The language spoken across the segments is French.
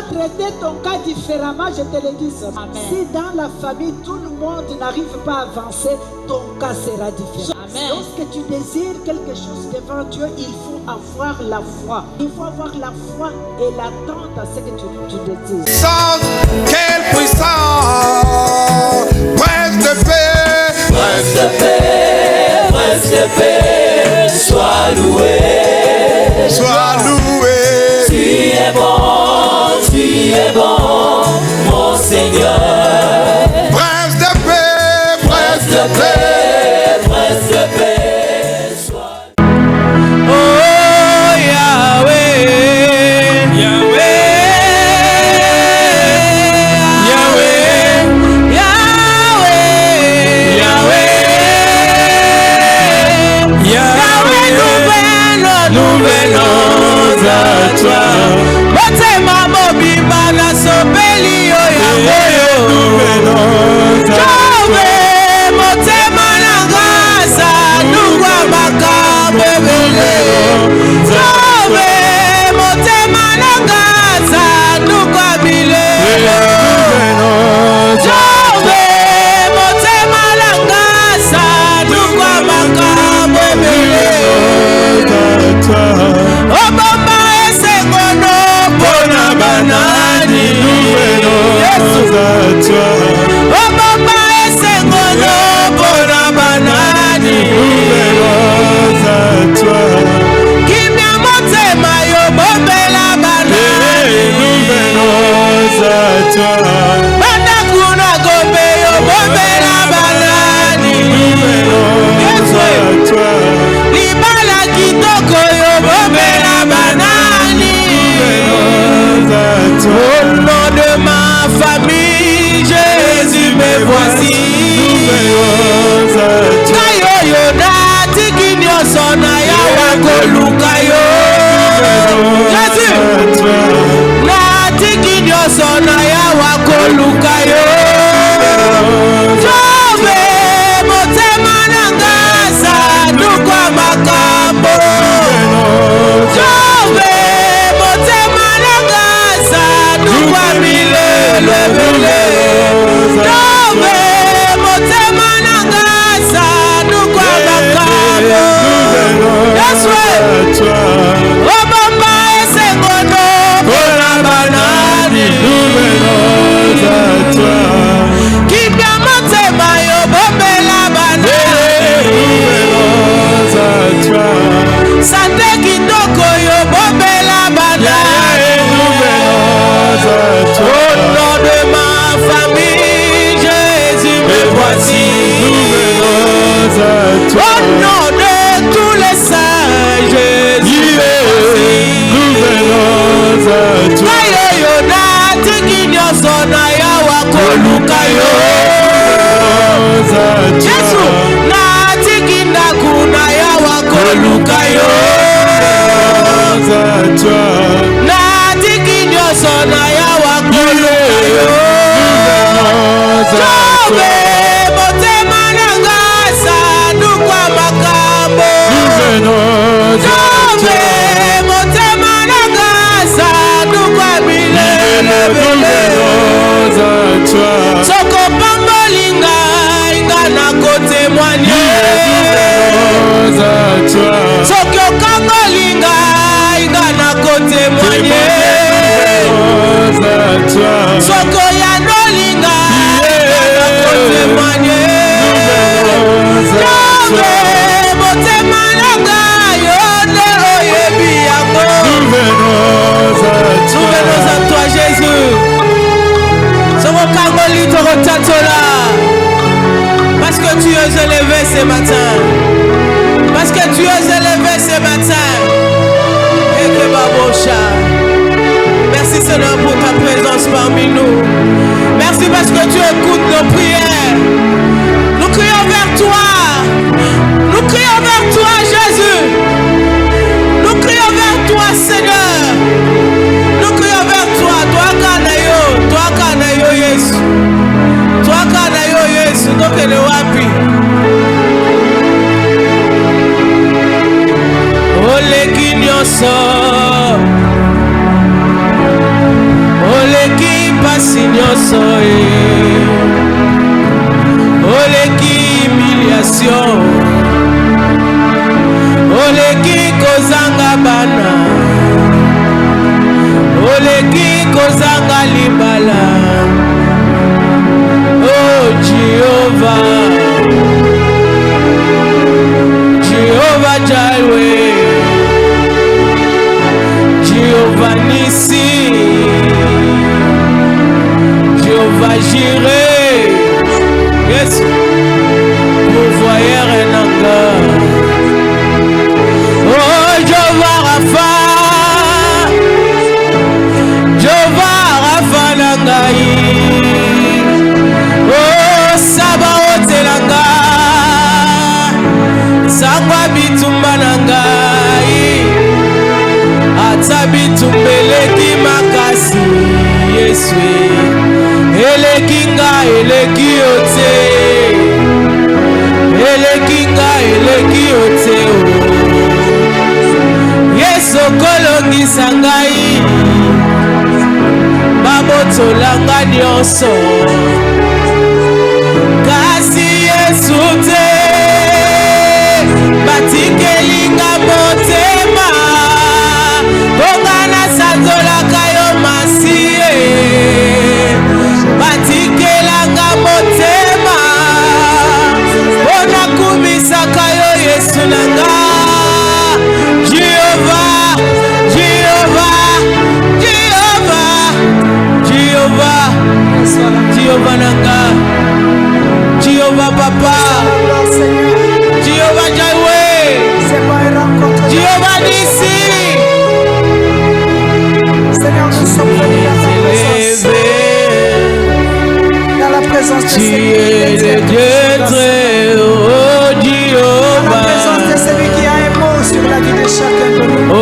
va traiter ton cas différemment, je te le dis. Amen. Si dans la famille, tout le monde n'arrive pas à avancer, ton cas sera différent. Amen. Lorsque tu désires quelque chose devant Dieu, il faut avoir la foi. Il faut avoir la foi et l'attente à ce que tu désires. Quelle puissance! Prince de paix! Prince de paix, Prince de paix, sois loué. Sois loué. Tu es bon, mon Seigneur. Prince de paix, Prince de paix, Prince de paix, sois. Oh Yahweh, Yahweh, Yahweh, Yahweh, Yahweh, Yahweh, nous venons à toi. Motema mobimba na sobeli yo Yahweh, nous venons à toi. Motema na grâce, nous kwa makambo ebele. Jove, motema na grâce, nous kwa bilelo. Jove, motema na grâce, nous kwa makambo ebele. Obomba esengono pona banani. Obomba esengono pona banani. Kimia motema yo bombela banani. Banda kuna gombe yo bombela banani. Libala kitoko yo bombela banani. Au nom de ma famille, Jésus me voici. Kayo yo na tikinyo sona ya wakoluka yo. Jésus na tikinyo sona ya wakoluka yo. Jove motema na ngasa nukwa makambo. Jove motema na ngasa nukwa milele ebele. Jove motema na ngasa nukwa makambo. Yeswe obamba esengono pona banani. Kibya motema yo bombela banani. Sante kitoko yo bombela banani. Au nom de ma famille, Jésus me voici. Au nom de tous les saints, Jésus me voici. Kayo yo na tikinyo sona ya wakoluka yo. Yesu na tikinda kuna ya wakoluka yo. Na tikinyo sona ya wakoluka yo. Jove motema na ngasa nukwa makambo. Jove motema na ngasa nukwa bilele bele. Soko pambolinga inga na kotemwanye. Soko kangolinga inga na kotemwanye. Soko yanolinga inga na kotemwanye. Jove motema na ngayo ne oyebi yango. Nous venons à toi Jésus. Soko kangoli toro tatola. Parce que tu es élevé ce matin. Parce que tu es élevé ce matin. Et que Babosha. Merci Seigneur pour ta présence parmi nous. Merci parce que tu écoutes nos prières. Nous crions vers toi. Nous crions vers toi Jésus. Nous crions vers toi Seigneur. Nous crions vers toi. Toi Kanayo. Toi Kanayo Yesu. Toi Kanayo Yesu. Donc elle est wapi. kozanga libala. Oh Jehovah, Jehovah Jireh, Jehovah Nissi, Jehovah Jireh, yes, pourvoyeur Nanga. Oh Jehovah Rapha, Jehovah Rapha Nangai. Oh Sabaoth Nanga, Sangwa bitumba Nangai. Atabitumbeleki makasi Yesu elekinga elekiote elekinga elekiote Yesu kolongisa ngai babotolanga nyonso kasi Yesu te batikelinga motema Kongana sazola kayo masie Batikelanga motema Bona kumisa kayo Yesu nanga Jehovah, Jehovah, Jehovah, Jehovah, Jehovah nanga Jehovah papa Jehovah Jireh Jehovah Nissi. Seigneur, nous sommes venus dans la présence de Tu es le Dieu très haut, Jehovah. Dans la présence de celui qui a un mot sur la vie de chacun de nous. Oh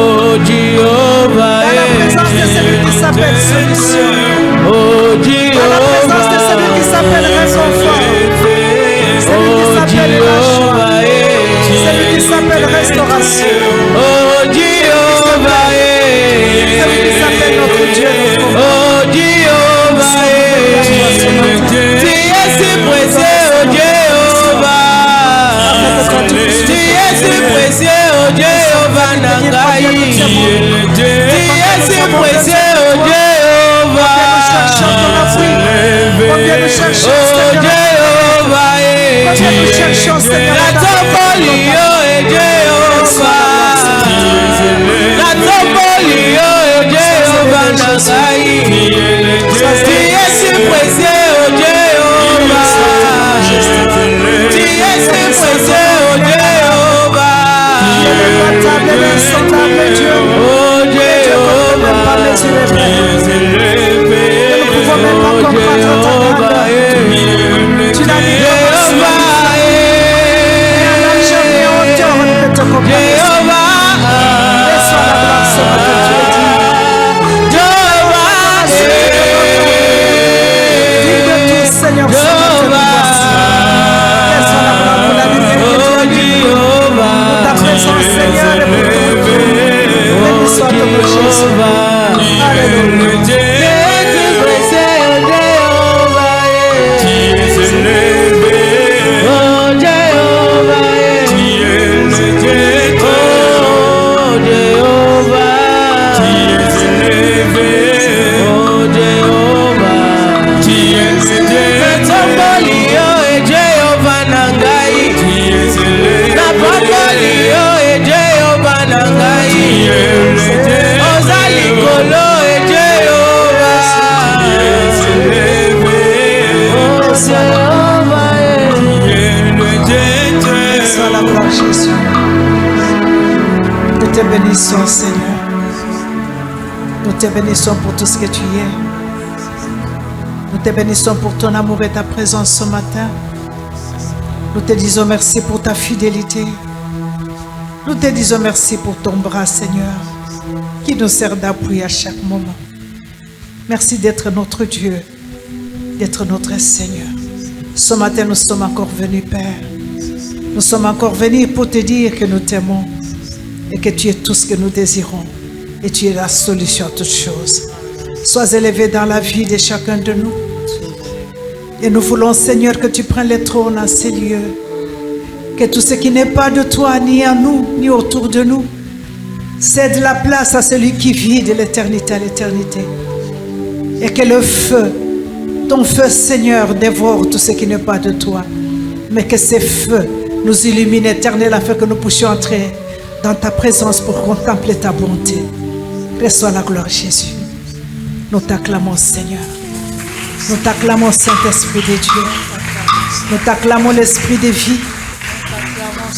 Jehovah. Dans la présence de celui qui s'appelle solution. Oh Jehovah. Dans la présence de celui qui s'appelle réconfort. Celui qui s'appelle rachat. Celui qui s'appelle restauration. Oh Jehovah. Celui qui s'appelle notre Dieu. Oh Jehovah. Tu es si précieux, oh Jehovah. Tu es si précieux, oh Jehovah Nangai. Tu es si précieux, oh Jehovah. Combien nous cherchons, Oh Jehovah. combien nous cherchons, Seigneur. La topolio et Jehovah. La topolio et Jehovah Nangai. Tu es si précieux, oh Jehovah. Tu es si précieux, oh Jehovah. Oh Jehovah. Nous ne pouvons même pas comprendre ta grandeur. Tu n'as ni te bénissons, Seigneur. Nous te bénissons pour tout ce que tu es. Nous te bénissons pour ton amour et ta présence ce matin. Nous te disons merci pour ta fidélité. Nous te disons merci pour ton bras, Seigneur, qui nous sert d'appui à chaque moment. Merci d'être notre Dieu, d'être notre Seigneur. Ce matin, nous sommes encore venus, Père. Nous sommes encore venus pour te dire que nous t'aimons et que tu es tout ce que nous désirons et tu es la solution à toutes choses. Sois élevé dans la vie de chacun de nous. Et nous voulons, Seigneur, que tu prennes le trône à ces lieux. Que tout ce qui n'est pas de toi, ni en nous, ni autour de nous, cède la place à celui qui vit de l'éternité à l'éternité. Et que le feu, ton feu, Seigneur, dévore tout ce qui n'est pas de toi. Mais que ces feux nous illuminent, Éternel, afin que nous puissions entrer dans ta présence pour contempler ta bonté. Reçois la gloire, Jésus. Nous t'acclamons, Seigneur. Nous t'acclamons, Saint-Esprit de Dieu. Nous t'acclamons, l'Esprit de vie.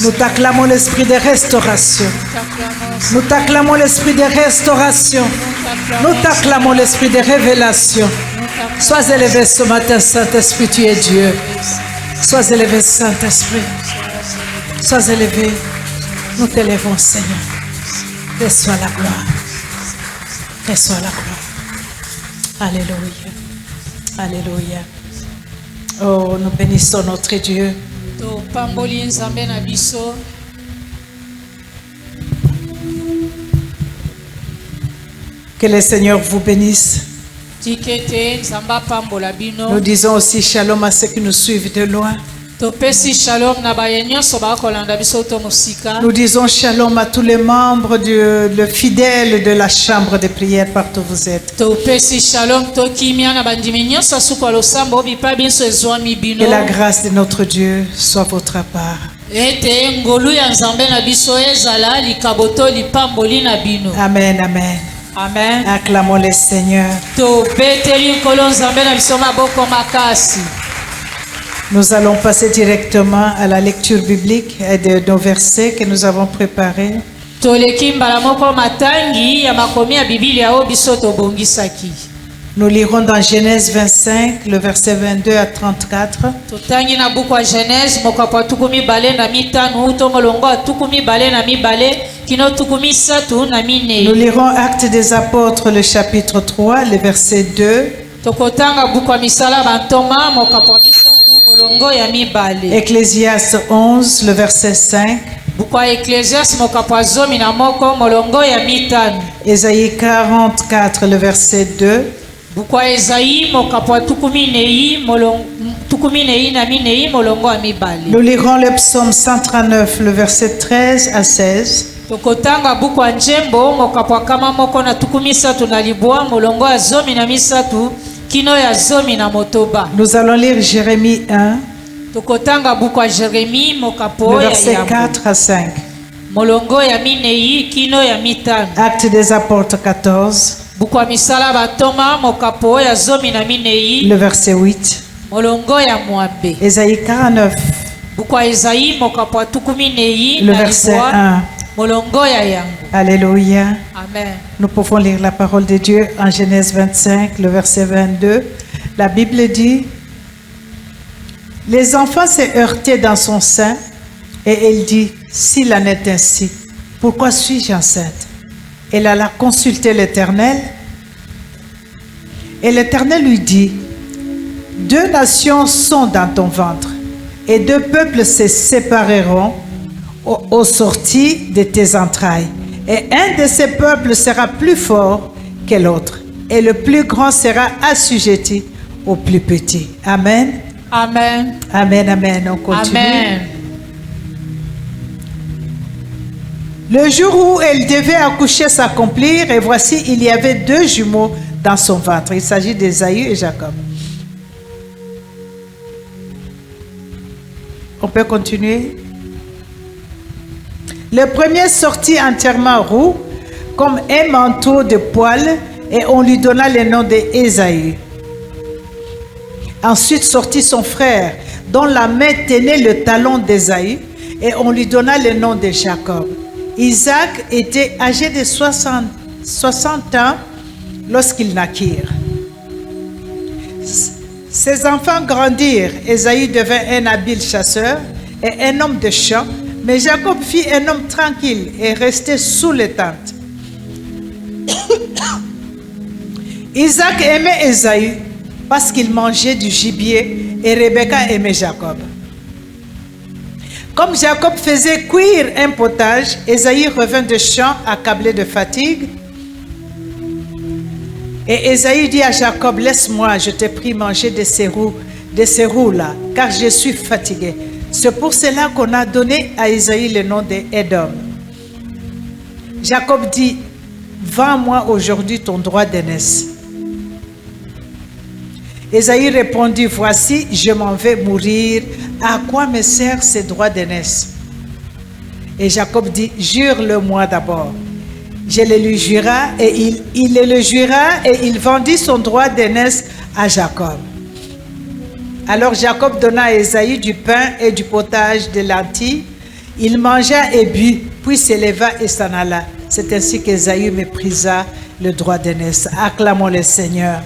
Nous t'acclamons, l'Esprit de restauration. Nous t'acclamons, l'Esprit de restauration. Nous t'acclamons, l'Esprit de révélation. Sois élevé ce matin, Saint-Esprit, tu es Dieu. Sois élevé, Saint-Esprit. Sois élevé. Nous t'élevons, Seigneur. Reçois la gloire. Reçois la gloire. Alléluia. Alléluia. Oh, nous bénissons notre Dieu. Que le Seigneur vous bénisse. Nous disons aussi shalom à ceux qui nous suivent de loin. Nous disons shalom à tous les membres le fidèles de la chambre de prière partout où vous êtes. Que la grâce de notre Dieu soit votre part. Amen, amen. Amen. Acclamons le Seigneur. Nous allons passer directement à la lecture biblique et de nos versets que nous avons préparés. Nous lirons dans Genèse 25, le verset 22 à 34. Nous lirons Actes des Apôtres, le chapitre 3, le verset 2. Ecclésiaste 11, le verset 5. Ésaïe 44, le verset 2. Nous lirons le psaume 139, le verset 13 à 16. Nous allons lire Jérémie 1, le verset 4 à 5. Actes des Apôtres 14, le verset 8. Ésaïe 49, le verset 1. Alléluia. Amen. Nous pouvons lire la parole de Dieu en Genèse 25, le verset 22. La Bible dit: les enfants se heurtaient dans son sein et elle dit: s'il en est ainsi, pourquoi suis-je enceinte? Elle alla consulter l'Éternel et l'Éternel lui dit: deux nations sont dans ton ventre et deux peuples se sépareront aux sorties de tes entrailles. Et un de ces peuples sera plus fort que l'autre, et le plus grand sera assujetti au plus petit. Amen. Amen. Amen, amen. On continue. Amen. Le jour où elle devait accoucher s'accomplir, et voici, il y avait deux jumeaux dans son ventre. Il s'agit d'Ésaü et Jacob. On peut continuer. Le premier sortit entièrement roux, comme un manteau de poils, et on lui donna le nom d'Ésaü. Ensuite sortit son frère, dont la main tenait le talon d'Ésaü, et on lui donna le nom de Jacob. Isaac était âgé de 60 ans lorsqu'ils naquirent. Ses enfants grandirent. Ésaü devint un habile chasseur et un homme de champ, mais Jacob fit un homme tranquille et restait sous les tentes. Isaac aimait Ésaü parce qu'il mangeait du gibier et Rebecca aimait Jacob. Comme Jacob faisait cuire un potage, Ésaü revint de champ accablé de fatigue. Et Ésaü dit à Jacob: laisse-moi, je te prie, manger de ces roues-là, car je suis fatigué. C'est pour cela qu'on a donné à Ésaü le nom d'Édom. Jacob dit: vends-moi aujourd'hui ton droit d'aînesse. Ésaïe répondit, voici, je m'en vais mourir. À quoi me sert ces droits d'aînesse? Et Jacob dit, jure-le-moi d'abord. Je le lui jura et il le jura et il vendit son droit d'aînesse à Jacob. Alors Jacob donna à Ésaïe du pain et du potage de lentilles. Il mangea et but, puis s'éleva et s'en alla. C'est ainsi qu'Ésaïe méprisa le droit d'aînesse. Acclamons le Seigneur.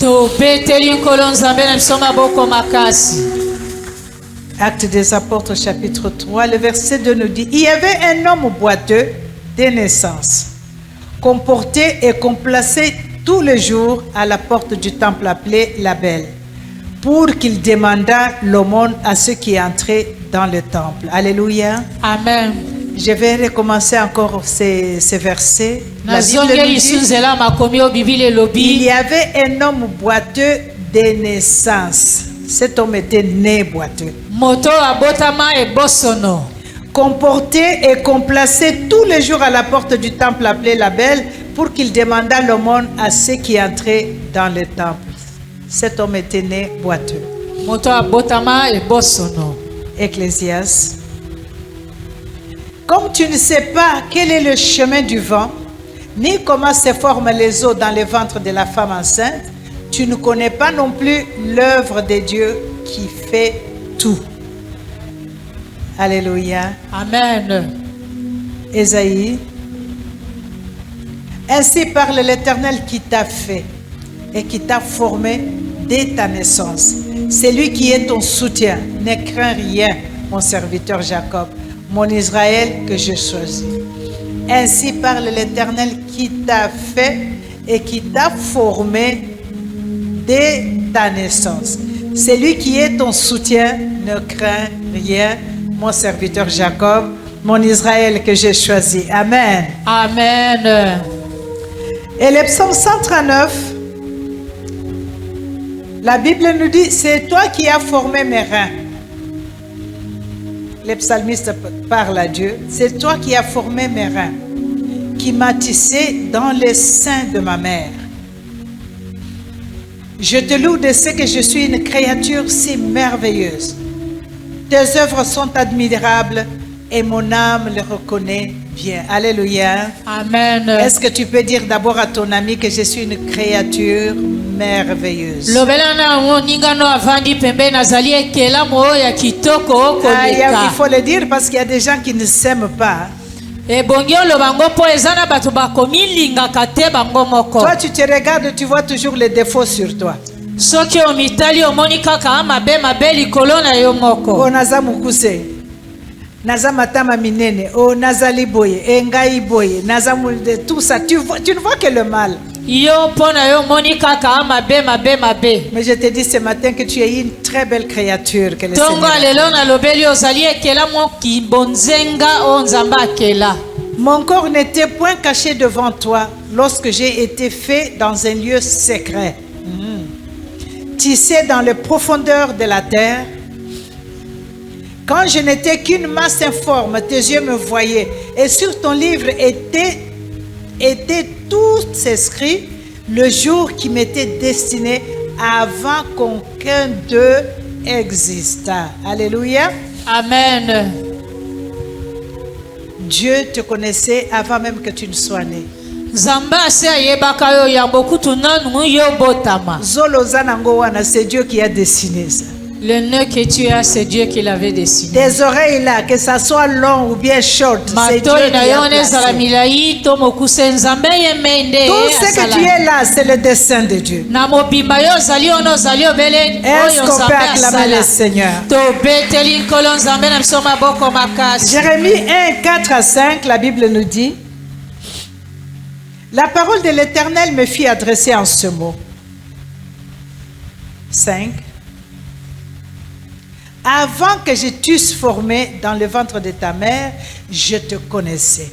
Actes des Apôtres, chapitre 3, le verset 2 nous dit, il y avait un homme boiteux de naissance, qu'on portait et qu'on plaçait tous les jours à la porte du temple appelé la Belle, pour qu'il demandât l'aumône à ceux qui entraient dans le temple. Alléluia. Amen. Je vais recommencer encore ces versets. La Bible nous dit, il y avait un homme boiteux de naissance. Cet homme était né boiteux. Qu'on portait et qu'on plaçait tous les jours à la porte du temple appelé la Belle pour qu'il demandât l'aumône à ceux qui entraient dans le temple. Cet homme était né boiteux. Ecclésiaste. Comme tu ne sais pas quel est le chemin du vent, ni comment se forment les os dans le ventre de la femme enceinte, tu ne connais pas non plus l'œuvre de Dieu qui fait tout. Alléluia. Amen. Ésaïe. Ainsi parle l'Éternel qui t'a fait et qui t'a formé dès ta naissance. C'est lui qui est ton soutien. Ne crains rien, mon serviteur Jacob, mon Israël que je choisis. Ainsi parle l'Éternel qui t'a fait et qui t'a formé dès ta naissance. C'est lui qui est ton soutien. Ne crains rien, mon serviteur Jacob, mon Israël que j'ai choisi. Amen. Amen. Et le psaume 139, la Bible nous dit, c'est toi qui as formé mes reins. Le psalmiste parle à Dieu, c'est toi qui as formé mes reins, qui m'as tissé dans le sein de ma mère. Je te loue de ce que je suis une créature si merveilleuse. Tes œuvres sont admirables et mon âme les reconnaît bien. Alléluia. Amen. Est-ce que tu peux dire d'abord à ton ami que je suis une créature merveilleuse? Il faut le dire parce qu'il y a des gens qui ne s'aiment pas. Toi, tu te regardes, tu vois toujours les défauts sur toi. Oh, naza mukuse, naza matama minene, oh nazali boye, engai boye, naza tout ça. Tu ne vois que le mal. Mais je te dis ce matin que tu es une très belle créature que le Seigneur. Mon corps n'était point caché devant toi lorsque j'ai été fait dans un lieu secret, tissé dans les profondeurs de la terre. Quand je n'étais qu'une masse informe, tes yeux me voyaient, et sur ton livre était tout inscrit le jour qui m'était destiné avant qu'aucun d'eux existât. Alléluia. Amen. Dieu te connaissait avant même que tu ne sois né. Zolo zanango wana, c'est Dieu qui a dessiné ça. Le nœud que tu as, c'est Dieu qui l'avait dessiné. Tes oreilles là, que ça soit long ou bien short, c'est Dieu qui a placé. Tout ce que tu es là, c'est le dessein de Dieu. Est-ce qu'on peut acclamer le Seigneur? Jérémie 1, 4 à 5, la Bible nous dit, la parole de l'Éternel me fit adresser en ce mot. 5. Avant que je t'eusse formé dans le ventre de ta mère, je te connaissais.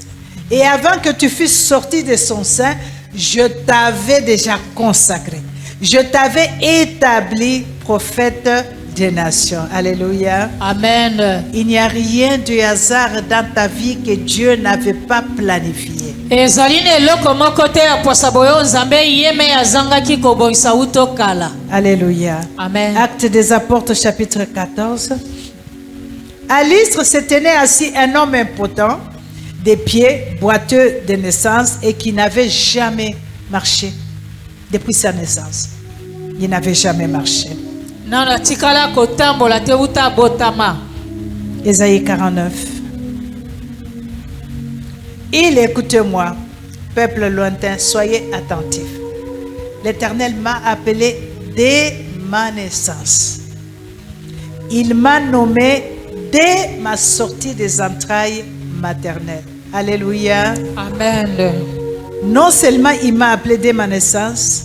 Et avant que tu fusses sorti de son sein, je t'avais déjà consacré. Je t'avais établi prophète des nations. Alléluia. Amen. Il n'y a rien de hasard dans ta vie que Dieu n'avait pas planifié. Alléluia. Amen. Actes des Apôtres chapitre 14. À Lystre se tenait assis un homme impotent, des pieds boiteux de naissance et qui n'avait jamais marché depuis sa naissance. Il n'avait jamais marché. Ésaïe 49. Il écoute-moi, peuple lointain, soyez attentifs. L'Éternel m'a appelé dès ma naissance. Il m'a nommé dès ma sortie des entrailles maternelles. Alléluia. Amen. Non seulement il m'a appelé dès ma naissance,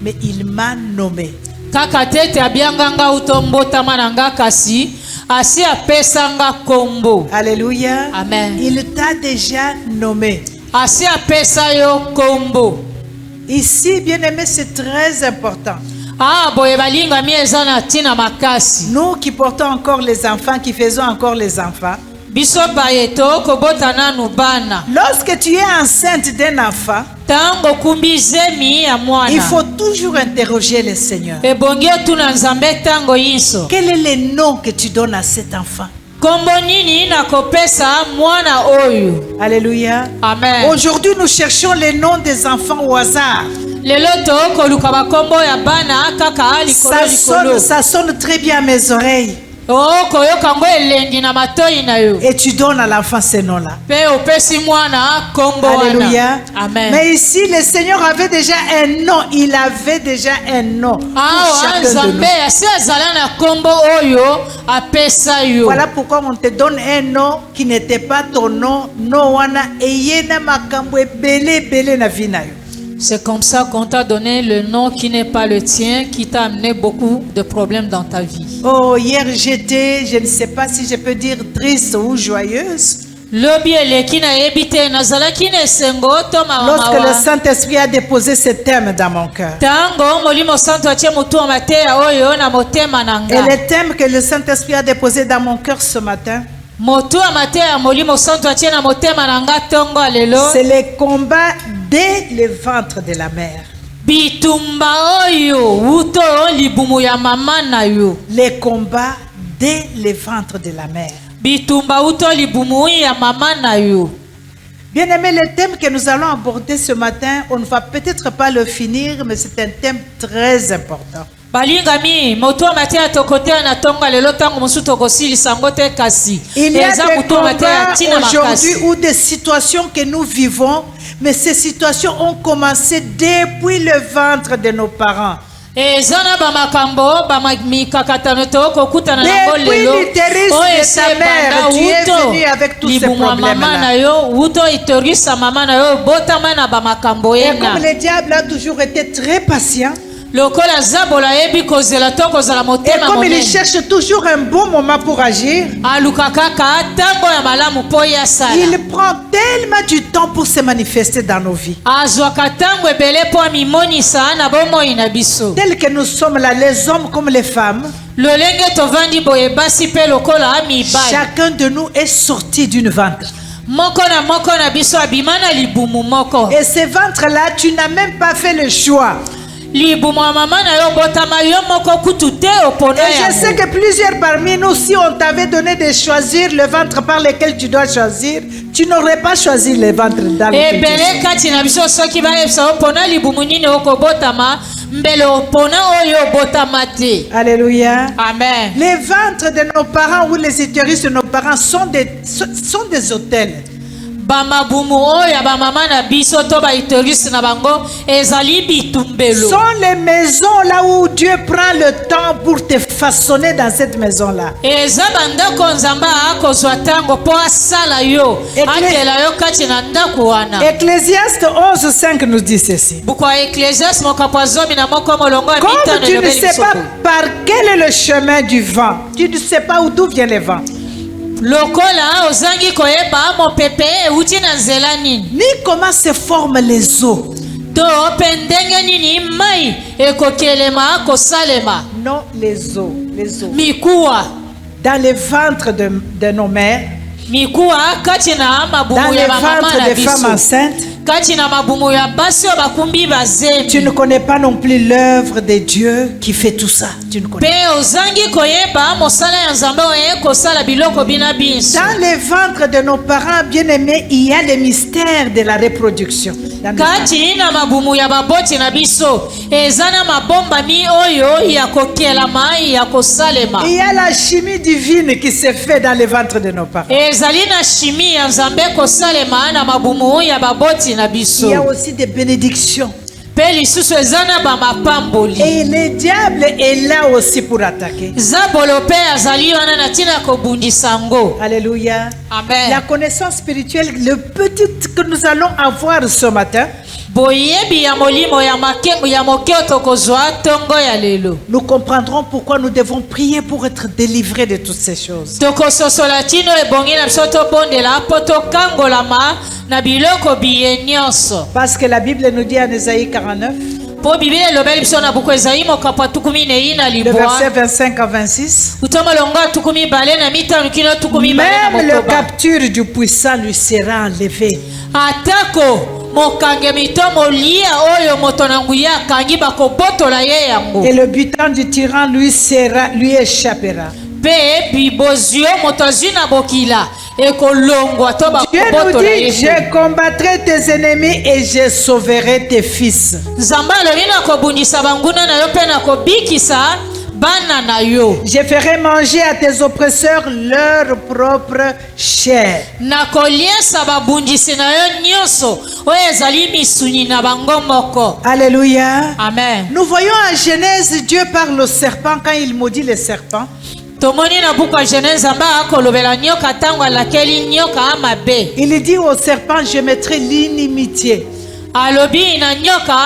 mais il m'a nommé. Alléluia. Amen. Il t'a déjà nommé. Ici, bien-aimé, c'est très important. Nous qui portons encore les enfants, qui faisons encore les enfants, lorsque tu es enceinte d'un enfant, il faut toujours interroger le Seigneur. Quel est le nom que tu donnes à cet enfant? Alléluia. Amen. Aujourd'hui, nous cherchons les noms des enfants au hasard. Ça sonne très bien à mes oreilles. Et tu donnes à l'enfant ce nom-là. Alléluia. Amen. Mais ici, le Seigneur avait déjà un nom. Il avait déjà un nom pour chacun de nous. Voilà pourquoi on te donne un nom qui n'était pas ton nom. C'est comme ça qu'on t'a donné le nom qui n'est pas le tien, qui t'a amené beaucoup de problèmes dans ta vie. Oh, hier j'étais, je ne sais pas si je peux dire triste ou joyeuse. Lorsque le Saint-Esprit a déposé ce thème dans mon cœur. Et le thème que le Saint-Esprit a déposé dans mon cœur ce matin, c'est le combat dès le ventre de la mère. Les combats dès le ventre de la mère. Bien aimé, le thème que nous allons aborder ce matin, on ne va peut-être pas le finir, mais c'est un thème très important. Il y a des combats aujourd'hui ou des situations que nous vivons, mais ces situations ont commencé depuis le ventre de nos parents. Depuis l'utérus de ta mère, tu es venu avec tous ces problèmes-là. Et comme le diable a toujours été très patient, et comme il cherche toujours un bon moment pour agir, il prend tellement du temps pour se manifester dans nos vies. Tel que nous sommes là, les hommes comme les femmes, chacun de nous est sorti d'une ventre. Et ce ventre-là, tu n'as même pas fait le choix. Et je sais que plusieurs parmi nous, si on t'avait donné de choisir le ventre par lequel tu dois choisir, tu n'aurais pas choisi le ventre dans lequel tu choisis. Alléluia. Amen. Les ventres de nos parents ou les utérus de nos parents sont des hôtels. Sont les maisons là où Dieu prend le temps pour te façonner dans cette maison-là. Ecclésiaste 11:5 nous dit ceci. Comme tu ne sais pas par quel est le chemin du vent, tu ne sais pas d'où vient le vent, ni comment se forment les eaux. Non, les eaux. les os. Mikuwa. Dans les ventres de nos mères, Mikuwa kati na dans mabumu les ya mama ventres na des femmes biso. enceintes. Kati na mabumu ya basi oyo bakumbi bazemi. Tu ne connais pas non plus l'œuvre de Dieu qui fait tout ça. Tu ne connais Pe ozangi koyeba mosala ya Nzambe oyo kosala biloko bina biso. Dans les ventres de nos parents bien-aimés, il y a les mystères de la reproduction. Dans nos Kati na mabumu ya baboti na biso eza na mabombami oyo ya kokelama ya kosalema. il y a la chimie divine qui se fait dans les ventres de nos parents. Ezali na chimie ya Nzambe kosalema na mabumu ya baboti na biso. Il y a aussi des bénédictions. Pe lisusu eza na bamapamboli. Et le diable est là aussi pour attaquer. Zabolo pe azali wana na tina kobundisa ngo. Alléluia. Amen. La connaissance spirituelle, le petit que nous allons avoir ce matin, Boyebi ya molimo ya makembo ya mokeo tokozwa tongo ya lelo. nous comprendrons pourquoi nous devons prier pour être délivrés de toutes ces choses. Tokososola tino ebongi na biso tobondela po tokangolama na biloko biye nyonso. Parce que la Bible nous dit en Ésaïe 49, Po Biblia elobeli biso na buku Ezayi mokapo tukumi na ina le libwa. verset 25 à 26. Utoma longa tukumi bale na mitano kino tukumi bale na Même le motoba. capture du puissant lui sera enlevé. Atako mokange mitomo lia oyo moto na nguya kangi bakobotola ye yango. Et le butin du tyran lui échappera. Pe bibozio moto azwi na bokila ekolongwa to Dieu nous bakobotola dit, ye. je combattrai tes ennemis et je sauverai tes fils. Nzambe alobi na kobundisa banguna na yo mpe na kobikisa bana na yo. Je ferai manger à tes oppresseurs leur propre chair. Na koliesa babundisi na yo nyonso oyo ezali misuni na bango moko. Alléluia. Amen. Nous voyons en Genèse, Dieu parle au serpent quand il maudit les serpents. Tomoni na buku ya Genèse Nzambe akolobela nyoka ntango alakeli nyoka amabe. Il dit au serpent, je mettrai l'inimitié Alobi na nyoka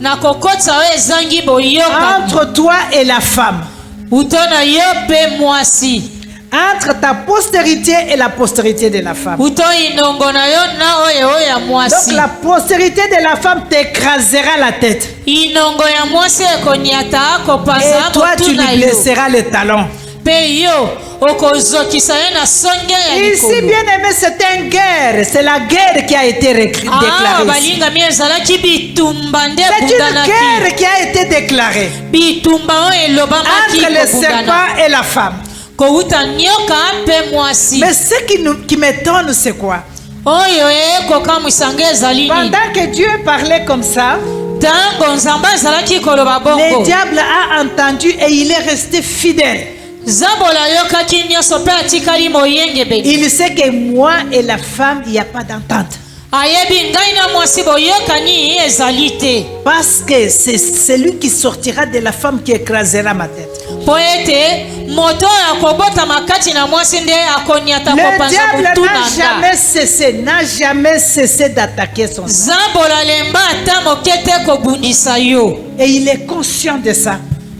na kokotisa oyo ezangi boyoka entre toi et la femme, uto na yo mpe mwasi. entre ta postérité et la postérité de la femme. Uto inongo na yo na oyo ya Donc mwasi. la postérité de la femme t'écrasera la tête. Inongo ya mwasi ekoniata Et kopanza toi, tu motu lui na yo. blesseras les talons. Pe yo okozokisa ye na songe ya Ici, likolo. bien aimé, c'est une guerre. C'est la guerre qui a été déclarée. Ah, ici. balingami ezalaki bitumba nde C'est une ebundanaki. guerre qui a été déclarée Bitumba oyo elobamaki entre le kobundana. serpent et la femme. Kouta nyoka mpe mwasi. Mais ce qui m'étonne, c'est quoi? Oyo ekokamwisa ngo ezali nini? Pendant que Dieu parlait comme ça, Ntango Nzambe azalaki koloba le bongo. diable a entendu et il est resté fidèle. Zabola yokaki nyonso mpe atikali moyengebeli. Il sait que moi et la femme, il n'y a pas d'entente. Ayebi ngai na mwasi boyokani ezali te. Parce que c'est celui qui sortira de la femme qui écrasera ma tête. Po ete moto akobotama kati na mwasi nde akoniata Le kopanza diable motu n'a na nga. jamais cessé d'attaquer son âme. Zabola lemba ata moke te kobundisa yo. Et il est conscient de ça.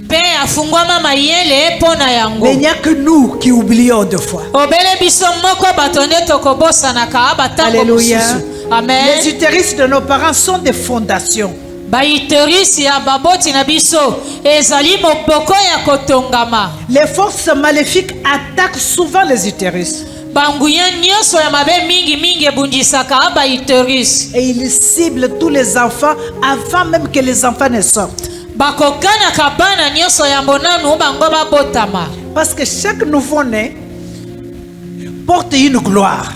Pe afungwama mayele mpo na yango. Mais il n'y a que nous qui oublions deux fois. Obele biso moko bato nde tokobosanaka batango Alléluia. mosusu. Amen. Les utérus de nos parents sont des fondations. Baiterisi ya baboti na biso ezali moboko ya kotongama. Les forces maléfiques attaquent souvent les utérus. Banguya nyonso ya mabe mingi ebundisaka baiterisi. Et ils ciblent tous les enfants avant même que les enfants ne sortent. Bakokanaka bana nyonso ya monanu bango babotama. Parce que chaque nouveau-né porte une gloire.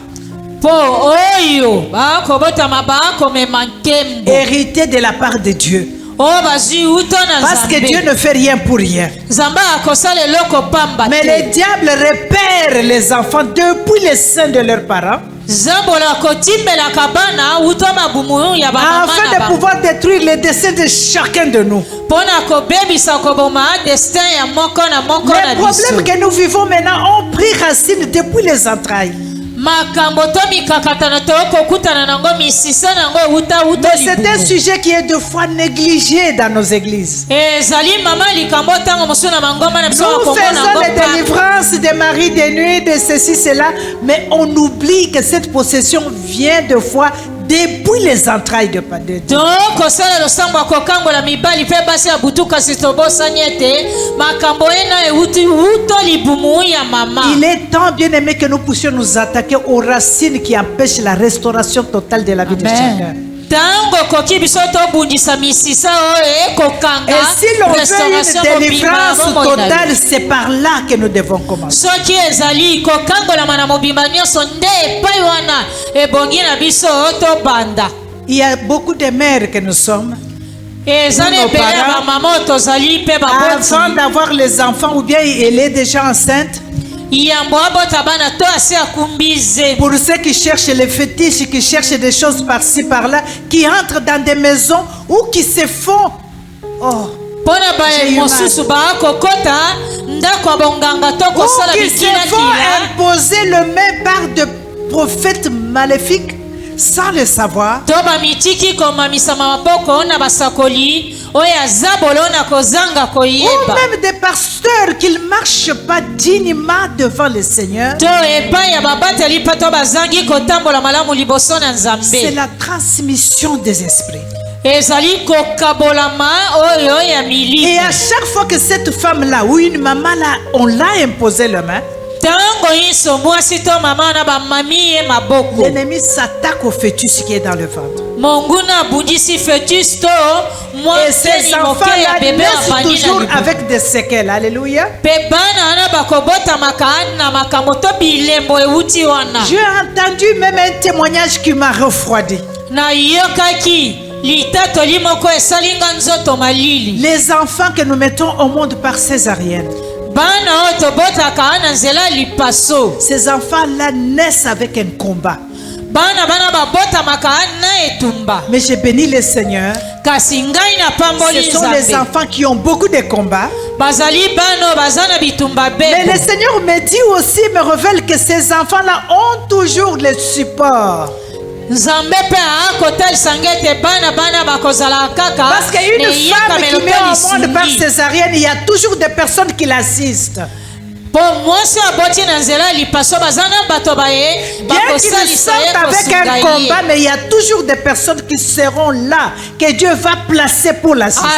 Po oyo bakobotama bakomema nkembo. Hérité de la part de Dieu. Oyo bazwi uta na Parce que Dieu Nzambe. ne fait rien pour rien. Nzambe akosala eloko pamba Mais te. le diable repère les enfants depuis le sein de leurs parents Zambola kotimbelaka bana uta mabumu ya bamama afin na de pouvoir détruire les desseins de chacun de nous. Pona kobebisa koboma destin ya moko na moko na Les biso. problèmes que nous vivons maintenant ont pris racine depuis les entrailles. Makambo to mikakatano to kokutana nango misisa nango uta Mais c'est un libumu. sujet qui est de fois négligé dans nos églises. Ezali mama likambo tango mosu na mangoma na biso Nous bakongo faisons nango les pa. délivrances des maris de nuit, de ceci, cela, mais on oublie que cette possession vient de fois depuis les entrailles de Dieu. Donc, kosala losambo akokangola mibali pe basi ya butu kasi tobosani ete makambo ena euti uto libumu ya mama. Il est temps, bien aimé, que nous puissions nous attaquer aux racines qui empêchent la restauration totale de la vie de chacun. Tango koki biso tobundisa misisa oyo ekokanga. Et si l'on veut une délivrance totale, c'est par là que nous devons commencer. Soki ezali kokangola mana mobimba nyonso nde epai wana ebongi na biso tobanda. Il y a beaucoup de mères que nous sommes. Avant d'avoir les enfants, ou bien elle est déjà enceinte. Pour ceux qui cherchent les fétiches, qui cherchent des choses par-ci par-là, qui entrent dans des maisons ou qui se font imposer le main par de prophètes maléfiques sans le savoir. Ou même des pasteurs qui ne marchent pas dignement devant le Seigneur. C'est la transmission des esprits. Et à chaque fois que cette femme-là ou une maman-là, on l'a imposé la main, l'ennemi s'attaque au fœtus qui est dans le ventre. Et ces enfants-là naissent toujours avec des séquelles. Alléluia. J'ai entendu même un témoignage qui m'a refroidi. Les enfants que nous mettons au monde par césarienne, ces enfants-là naissent avec un combat. Mais j'ai béni le Seigneur. Ce sont les enfants qui ont beaucoup de combats. Mais le Seigneur me dit aussi, me révèle que ces enfants-là ont toujours le support. Parce qu'une femme qui met au monde par césarienne, il y a toujours des personnes qui l'assistent. Bien qu'ils sortent avec un combat, mais il y a toujours des personnes qui seront là, que Dieu va placer pour l'assister.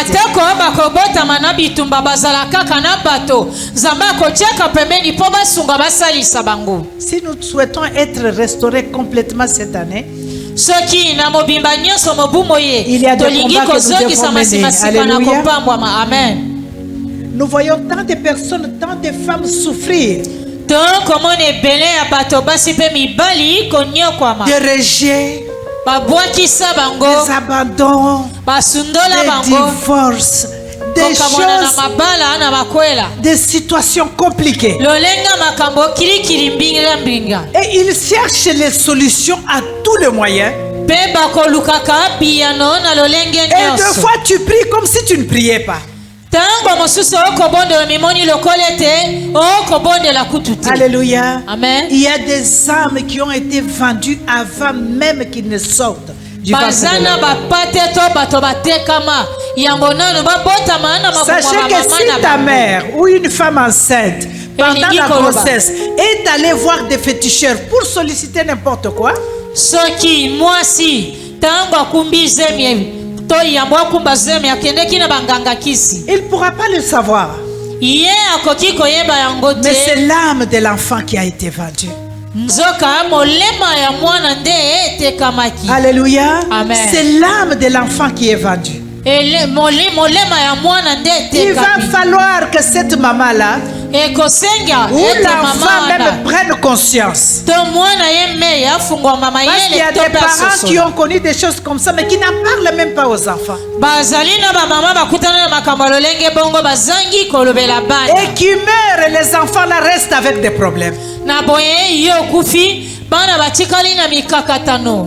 Si nous souhaitons être restaurés complètement cette année, il y a des combats que nous devons mener. Alléluia. Amen. Nous voyons tant de personnes, tant de femmes souffrir de rejets, des abandons, des divorces, des choses, des situations compliquées. Et ils cherchent les solutions à tous les moyens. Et deux fois tu pries comme si tu ne priais pas. Alléluia. Amen. Il y a des âmes qui ont été vendues avant même qu'ils ne sortent du ventre de leur mère. Sachez que si ta mère ou une femme enceinte pendant la grossesse est allée voir des féticheurs pour solliciter n'importe quoi, il il ne pourra pas le savoir. Mais c'est l'âme de l'enfant qui a été vendue. Alléluia. C'est l'âme de l'enfant qui est vendue. Il va falloir que cette maman-là ou l'enfant même prenne conscience. Parce qu'il y a des parents qui ont connu des choses comme ça, mais qui n'en parlent même pas aux enfants. Et qui meurent, et les enfants là restent avec des problèmes.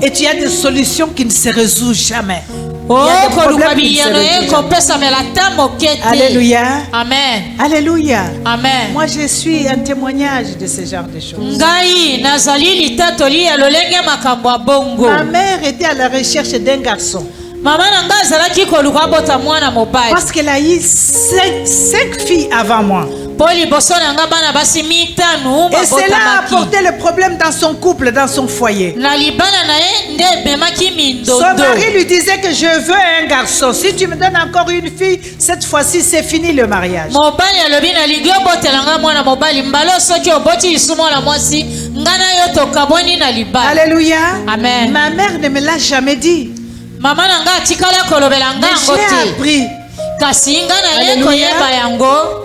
Et tu as des solutions qui ne se résolvent jamais. Alléluia. Amen. Alléluia. Amen. Moi je suis un témoignage de ce genre de choses. Ma mère était à la recherche d'un garçon. Parce qu'elle a eu 5 filles avant moi. Et cela a apporté le problème dans son couple, dans son foyer. Son mari lui disait que je veux un garçon. Si tu me donnes encore une fille, cette fois-ci c'est fini le mariage. Alléluia. Amen. Ma mère ne me l'a jamais dit. Mais j'ai appris. Alléluia.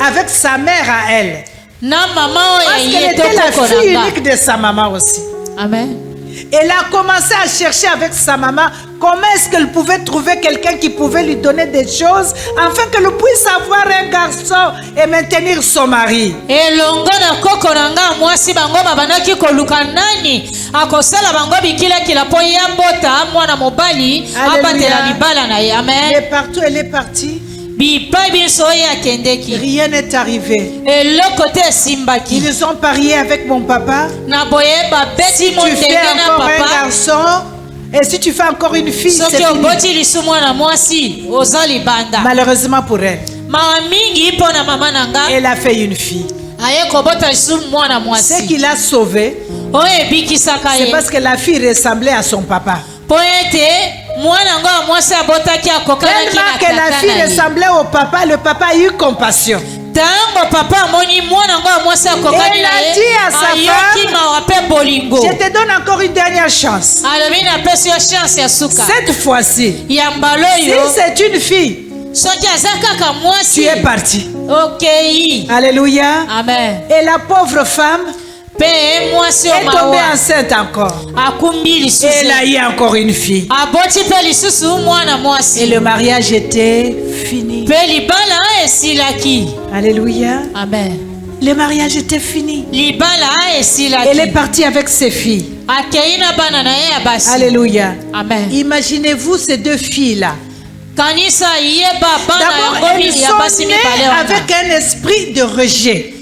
Avec sa mère à elle. Parce qu'elle était la fille unique de sa maman aussi. Amen. Elle a commencé à chercher avec sa maman comment est-ce qu'elle pouvait trouver quelqu'un qui pouvait lui donner des choses afin qu'elle puisse avoir un garçon et maintenir son mari. Elle est partout, elle est partie. Rien n'est arrivé. Ils ont parié avec mon papa. Si tu fais encore un garçon et si tu fais encore une fille, c'est fini. Malheureusement pour elle, elle a fait une fille. Ce qui l'a sauvée, c'est parce que la fille ressemblait à son papa. Tellement que la fille ressemblait au papa, le papa a eu compassion. Et il a dit à sa femme, je te donne encore une dernière chance. Cette fois-ci, si c'est une fille, tu es parti. Alléluia. Amen. Et la pauvre femme est tombée enceinte encore. Et elle a eu encore une fille. Et le mariage était fini. Alléluia. Amen. Le mariage était fini. Elle est partie avec ses filles. Alléluia. Amen. Imaginez-vous ces deux filles-là. D'abord, elles sont nées avec un esprit de rejet.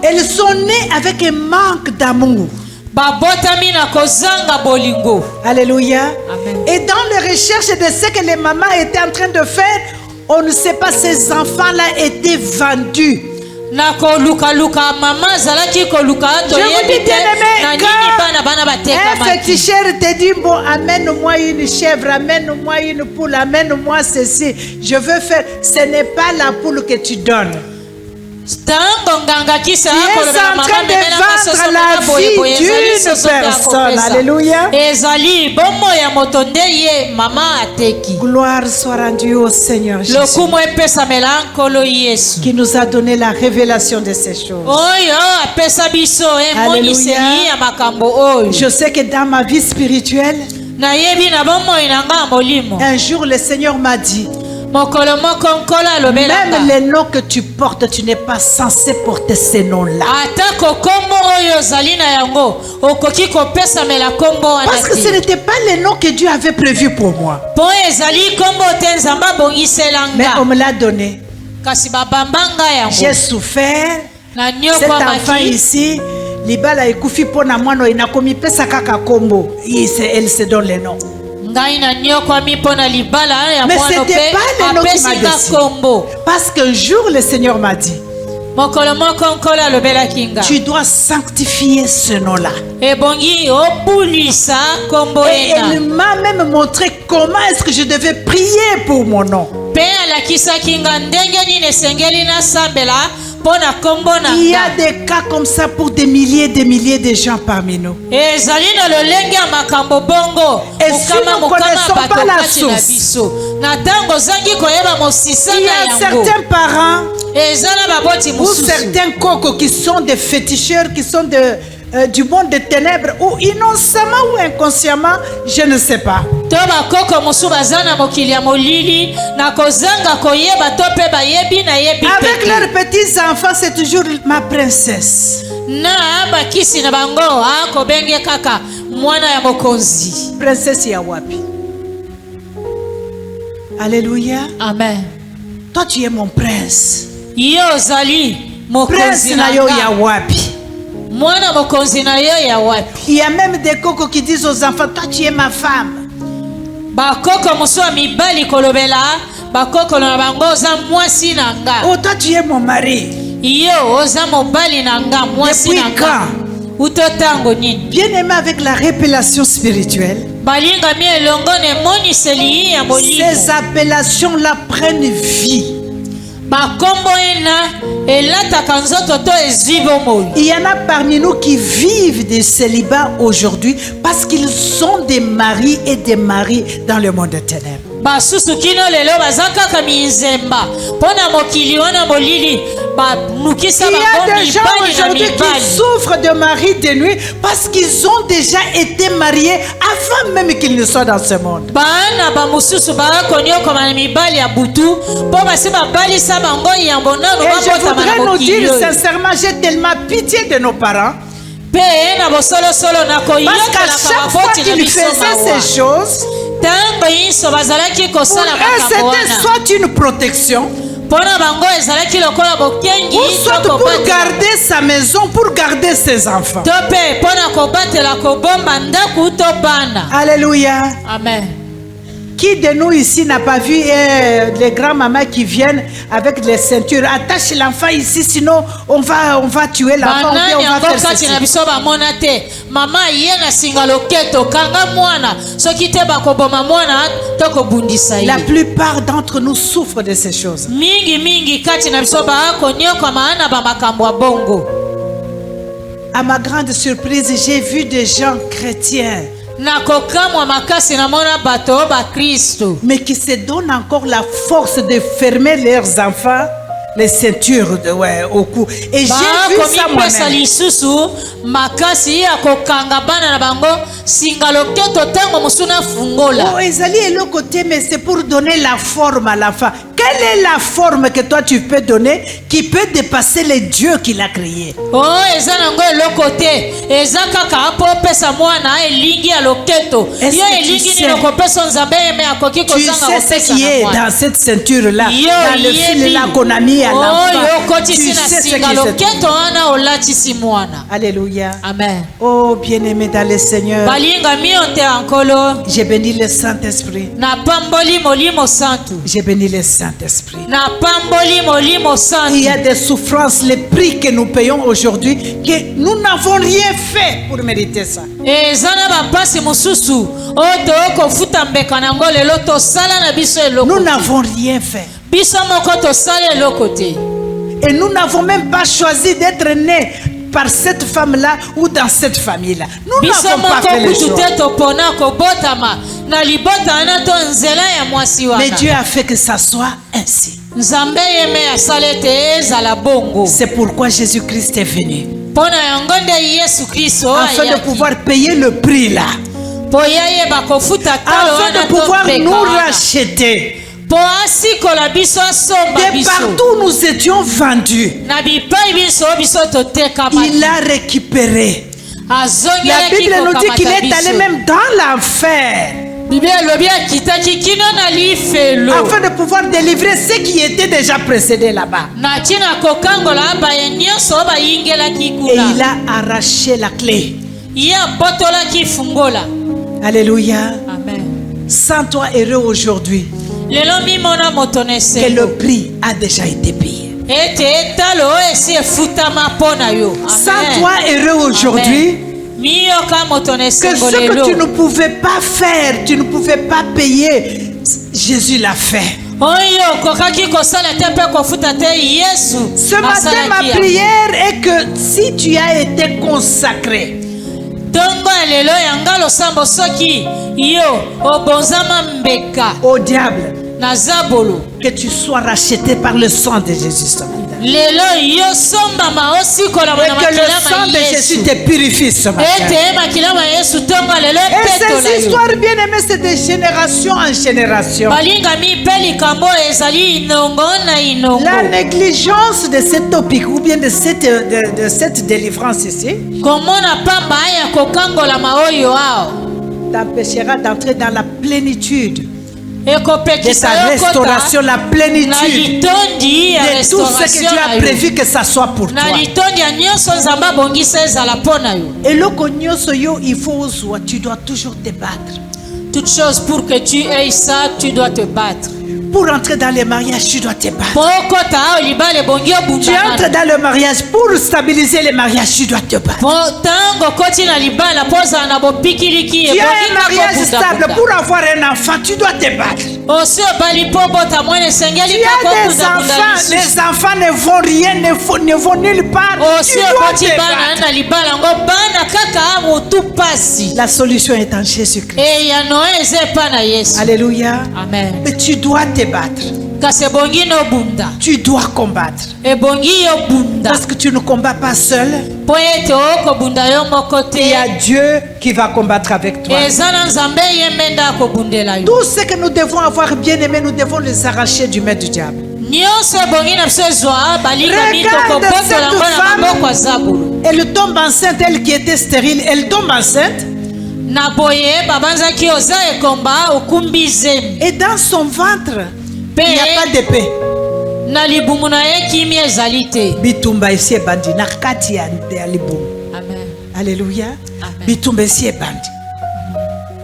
Elles sont nées avec un manque d'amour. Alléluia. Amen. Et dans les recherches de ce que les mamans étaient en train de faire, on ne sait pas, ces enfants-là étaient vendus. Je vous dis, bien-aimé, quand un féticheur te dit, bon, amène-moi une chèvre, amène-moi une poule, amène-moi ceci, je veux faire, ce n'est pas la poule que tu donnes. Tu es en train de vendre la vie d'une personne. Alléluia. Gloire soit rendue au Seigneur Jésus, qui nous a donné la révélation de ces choses. Alléluia. Je sais que dans ma vie spirituelle, un jour le Seigneur m'a dit, même les noms que tu portes, tu n'es pas censé porter ces noms-là. Parce que ce n'était pas les noms que Dieu avait prévus pour moi. Mais on me l'a donné. J'ai souffert. Cet enfant ici, Libala ekufi pona mwana inakomi pesa kaka kombo. Elle se donne les noms. Mais ce n'était pas le nom qui m'a décidé. Parce qu'un jour le Seigneur m'a dit, tu dois sanctifier ce nom-là. Et il m'a même montré comment est-ce que je devais prier pour mon nom. Il y a des cas comme ça pour des milliers de gens parmi nous. Et si nous ne connaissons pas la source, il y a certains parents ou certains cocos qui sont des féticheurs, qui sont du monde des ténèbres, ou innocemment ou inconsciemment, je ne sais pas. Avec leurs petits enfants, c'est toujours ma princesse. Princesse Yawapi. Alléluia. Amen. Toi tu es mon prince. Prince na yo Yawapi. Il y a même des cocos qui disent aux enfants, toi tu es ma femme. bakokolo na bango oza mwasi na nga. Oh, toi tu es mon mari. Yo oza mobali na nga, mwasi na nga. Utotango nini? Bien aimé, avec la révélation spirituelle, balinga mi elongo ne moniseli ya molimo. Ces appellations-là prennent vie. Bakombo ena elataka nzoto to ezibo moi. Il y en a parmi nous qui vivent des célibats aujourd'hui parce qu'ils sont des maris et des maris dans le monde de ténèbres. Basusu kino lelo bazaka kaka minzemba pona mokili wana molili banukisa il y a bango des gens mibali na aujourd'hui qui mibali. souffrent de mari de nuit parce qu'ils ont déjà été mariés avant même qu'ils ne soient dans ce monde. Bana bamususu bakonyokoma na mibali ya butu po basi babalisa bango yambo nano Et je babota voudrais na nous mokili dire oyo. sincèrement, j'ai tellement pitié de nos parents. Pe na bosolo solo na Parce qu'à koyoka chaque fois qu'ils faisaient ces choses, tango inso bazalaki pour kosala eux makambo c'était wana soit une protection, pona bango ezalaki lokola bokengi ou soit to pour kobatela. garder sa maison, pour garder ses enfants. To pe pona kobatela kobomba ndaku to bana. Alléluia. Amen. Qui de nous ici n'a pas vu les grands-mamans qui viennent avec les ceintures? Attache l'enfant ici, sinon on va tuer l'enfant, ou bien on va faire ceci. na biso bamona te mama ye na singa loketo kanga mwana soki te bakoboma mwana to kobundisa La ye. plupart d'entre nous souffrent de ces choses. mingi kati na biso bakonyoka maana bamakambo ya bongo. À ma grande surprise, j'ai vu des gens chrétiens, nakokamwa makasi namona bato ba Kristo mais qui se donnent encore la force de fermer leurs enfants les ceintures au cou. Et j'ai vu ça bakomipesa moi-même. lisusu makasi ya kokanga bana na bango singa loketo ntango mosu na fungola. Oh, ezali eloko côté, mais c'est pour donner la forme à l'enfant. Quelle est la forme que toi tu peux donner qui peut dépasser les dieux qu'il a créés? Oh, eza nango eloko te eza kaka po pesa mwana elingi ya loketo Est-ce yo que tu elingi sais- nini okopesa nzambe yeme akoki Tu kozanga sais ce kopesa qui na est mwana. dans cette ceinture-là, Yo dans le fil-là qu'on a mis à Oh, yo l'enfant. okotisi Tu na sais ce qui singa se trouve. loketo wana olatisi mwana. Alléluia. Amen. Oh, bien-aimé dans le Seigneur, balinga mio te ankolo j'ai béni le Saint-Esprit. na pamboli molimo santu J'ai béni le Saint-Esprit. na pamboli molimo Il y a santu. des souffrances, les prix que nous payons aujourd'hui, que nous n'avons rien fait pour mériter ça. eza na bapasi mosusu oyo tokofuta mbeka nango lelo tosala na biso eloko Nous te. n'avons rien fait. biso moko tosala eloko te. Et nous n'avons même pas choisi d'être nés par cette femme-là ou dans cette famille-là. Nous biso n'avons pas moko fait le kutu choix. te topona kobotama na libota wana to nzela ya mwasi Mais wana. Dieu a fait que ça soit ainsi. nzambe yeme asala ete ezala bongo. C'est pourquoi Jésus-Christ est venu. mpona yango nde yesu kristo Afin de ayaki pouvoir payer le prix là. mpo yayeba kofuta talo Afin de wana pouvoir to nous mpeka wana racheter. mpo asikola biso asomba De biso partout nous étions vendus. na bipai biso totekama. Il a récupéré. La azongelaki Bible nous dit qu'il kokamata est allé biso. même dans l'enfer. biblia elobi akitaki kino na lifelo Afin de pouvoir délivrer ceux qui étaient déjà précédés là-bas. na ntina kokangola baye nyonso oyo bayingelaki Et kuna il a arraché la clé. ye abotolaki fungola. Alléluia. Amen. Sens-toi heureux aujourd'hui lelo mimona moto na que esengo le prix a déjà été payé. ete etalo oyo esi efutama mpo na yo. Amen. Sens-toi heureux aujourd'hui miyoka moto na que esengo ce que tu ne lelo pouvais pas faire, tu ne pouvais pas payer, Jésus l'a fait. oyo okokaki kosala te mpe kofuta te yesu Ce matin, ma asalaki yango. prière est que si tu as été consacré, ntongo ya lelo yanga losambo soki yo obonzama mbeka au diable, na zabolo que tu sois racheté par le sang de Jésus. lelo yo sombama osikolama Et na que le makilama sang de Jésus yesu te purifie ce matin. ete makilama yesu ntongo ya lelo Et epetola ces yo. histoires bien aimées, c'est de génération en génération. balingami mpe likambo ezali inongo na inongo. La négligence de cet topic ou bien de cette délivrance ici komona pamba aya kokangolama oyo ao t'empêchera d'entrer dans la plénitude de ekopekisa ta yo kota restauration, la na plénitude litondi ya de tout ce que restauration tu na as yo. prévu que ça soit pour na toi. litondi ya nyonso nzambe abongisa ezala mpo na yo. Et le cognoso yo, il faut tu dois toujours te battre. Toute chose pour que tu aies ça, tu dois te battre. Pour entrer dans le mariage, tu dois te battre. pokota libala bongi Tu obundana entres dans le mariage, pour stabiliser le mariage, tu dois te battre. tango koti na libala poza na bopikiliki Tu as un mariage stable, pour avoir un enfant, tu dois te battre. osi obali po bota mwene sengeli Tu as des enfants, les enfants ne vont rien, ne vont nulle part. osi Tu dois okoti te bana battre. na libala ngo bana kaka motu pasi La solution est en Jésus-Christ. eyano eza epa na yesu Alléluia. amen Mais tu dois te battre. kasi ebongi nobunda Tu dois combattre. ebongi yobunda Parce que tu ne combats pas seul. mpo ete okobunda yo moko Il y a te Dieu qui va combattre avec toi. eza na nzambe ye mbe nde akobundela yo Tout ce que nous devons avoir bien aimé, nous devons les arracher du maître du diable. nyonso ebongi na biso ezwa balinga Regarde mitokobotola cette yango na femme. maboko ya zabulu Elle tombe enceinte, elle qui était stérile, elle tombe enceinte. na boye babanzaki oza ekomba okumbi zemi Et dans son ventre, mpe il n'y a pas d'épée. na libumu na ye kimi ezali te Bitumba esi ebandi na kati ya libumu. amen Alléluia. Amen. Bitumba esi ebandi.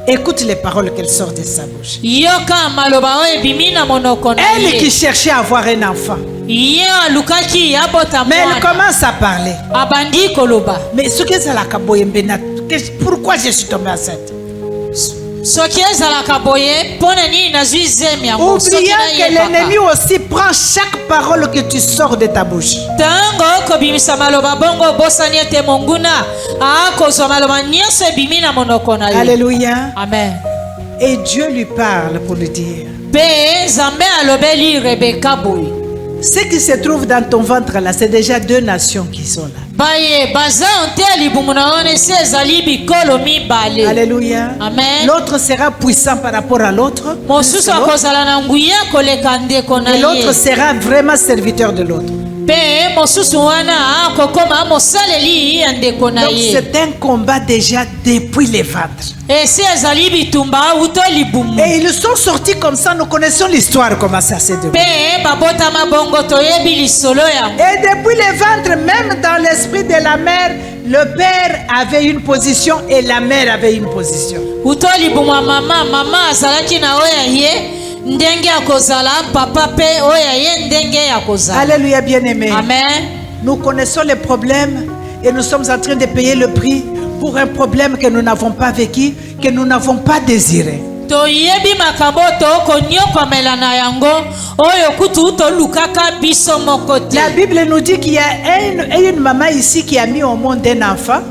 Écoute les paroles qu'elle sort de sa bouche. yoka maloba oyo ebimi na monoko na Elle qui ye cherchait à avoir un enfant. ye alukaki abota Mais elle mwana commence à parler. abandi koloba Mais ce que c'est la kaboyembe, pourquoi je suis tombée enceinte? soki ezalaka boye mpo na nini nazwi zemi yango soki Oubliant que l'ennemi nayebaka aussi prend chaque parole que tu sors de ta bouche. ntango okobimisa maloba bongo obosani ete monguna akozwa maloba nyonso ebimi na monoko na ye Alléluia. amen Et Dieu lui parle pour lui dire, mpe nzambe alobeli rebeka boye ce qui se trouve dans ton ventre là, c'est déjà 2 nations qui sont là. baye baza nte ya libumu na wana esi ezali bikolo mibale Alléluia. amen L'autre sera puissant par rapport à l'autre. mosusu akozala na nguya koleka ndeko na Et l'autre ye sera vraiment serviteur de l'autre. mpe mosusu wana akokoma mosaleli ya ndeko na Donc ye c'est un combat déjà depuis les ventres. esi ezali bitumba uto libumu Et ils sont sortis comme ça, nous connaissons l'histoire, comment ça s'est déroulé. mpe babotama bongo toyebi lisolo yango Et depuis les ventres, même dans l'esprit de la mère, le père avait une position et la mère avait une position. uto libumu ya mama azalaki na oyo ya ye ndenge ya kozala papa mpe oyo ya ye ndenge ya kozala Alléluia, bien-aimé. amen Nous connaissons les problèmes et nous sommes en train de payer le prix pour un problème que nous n'avons pas vécu, que nous n'avons pas désiré. toyebi makambo tokonyokomela na yango oyo kutu tolukaka biso moko te La Bible nous dit qu'il y a une maman ici qui a mis au monde un enfant.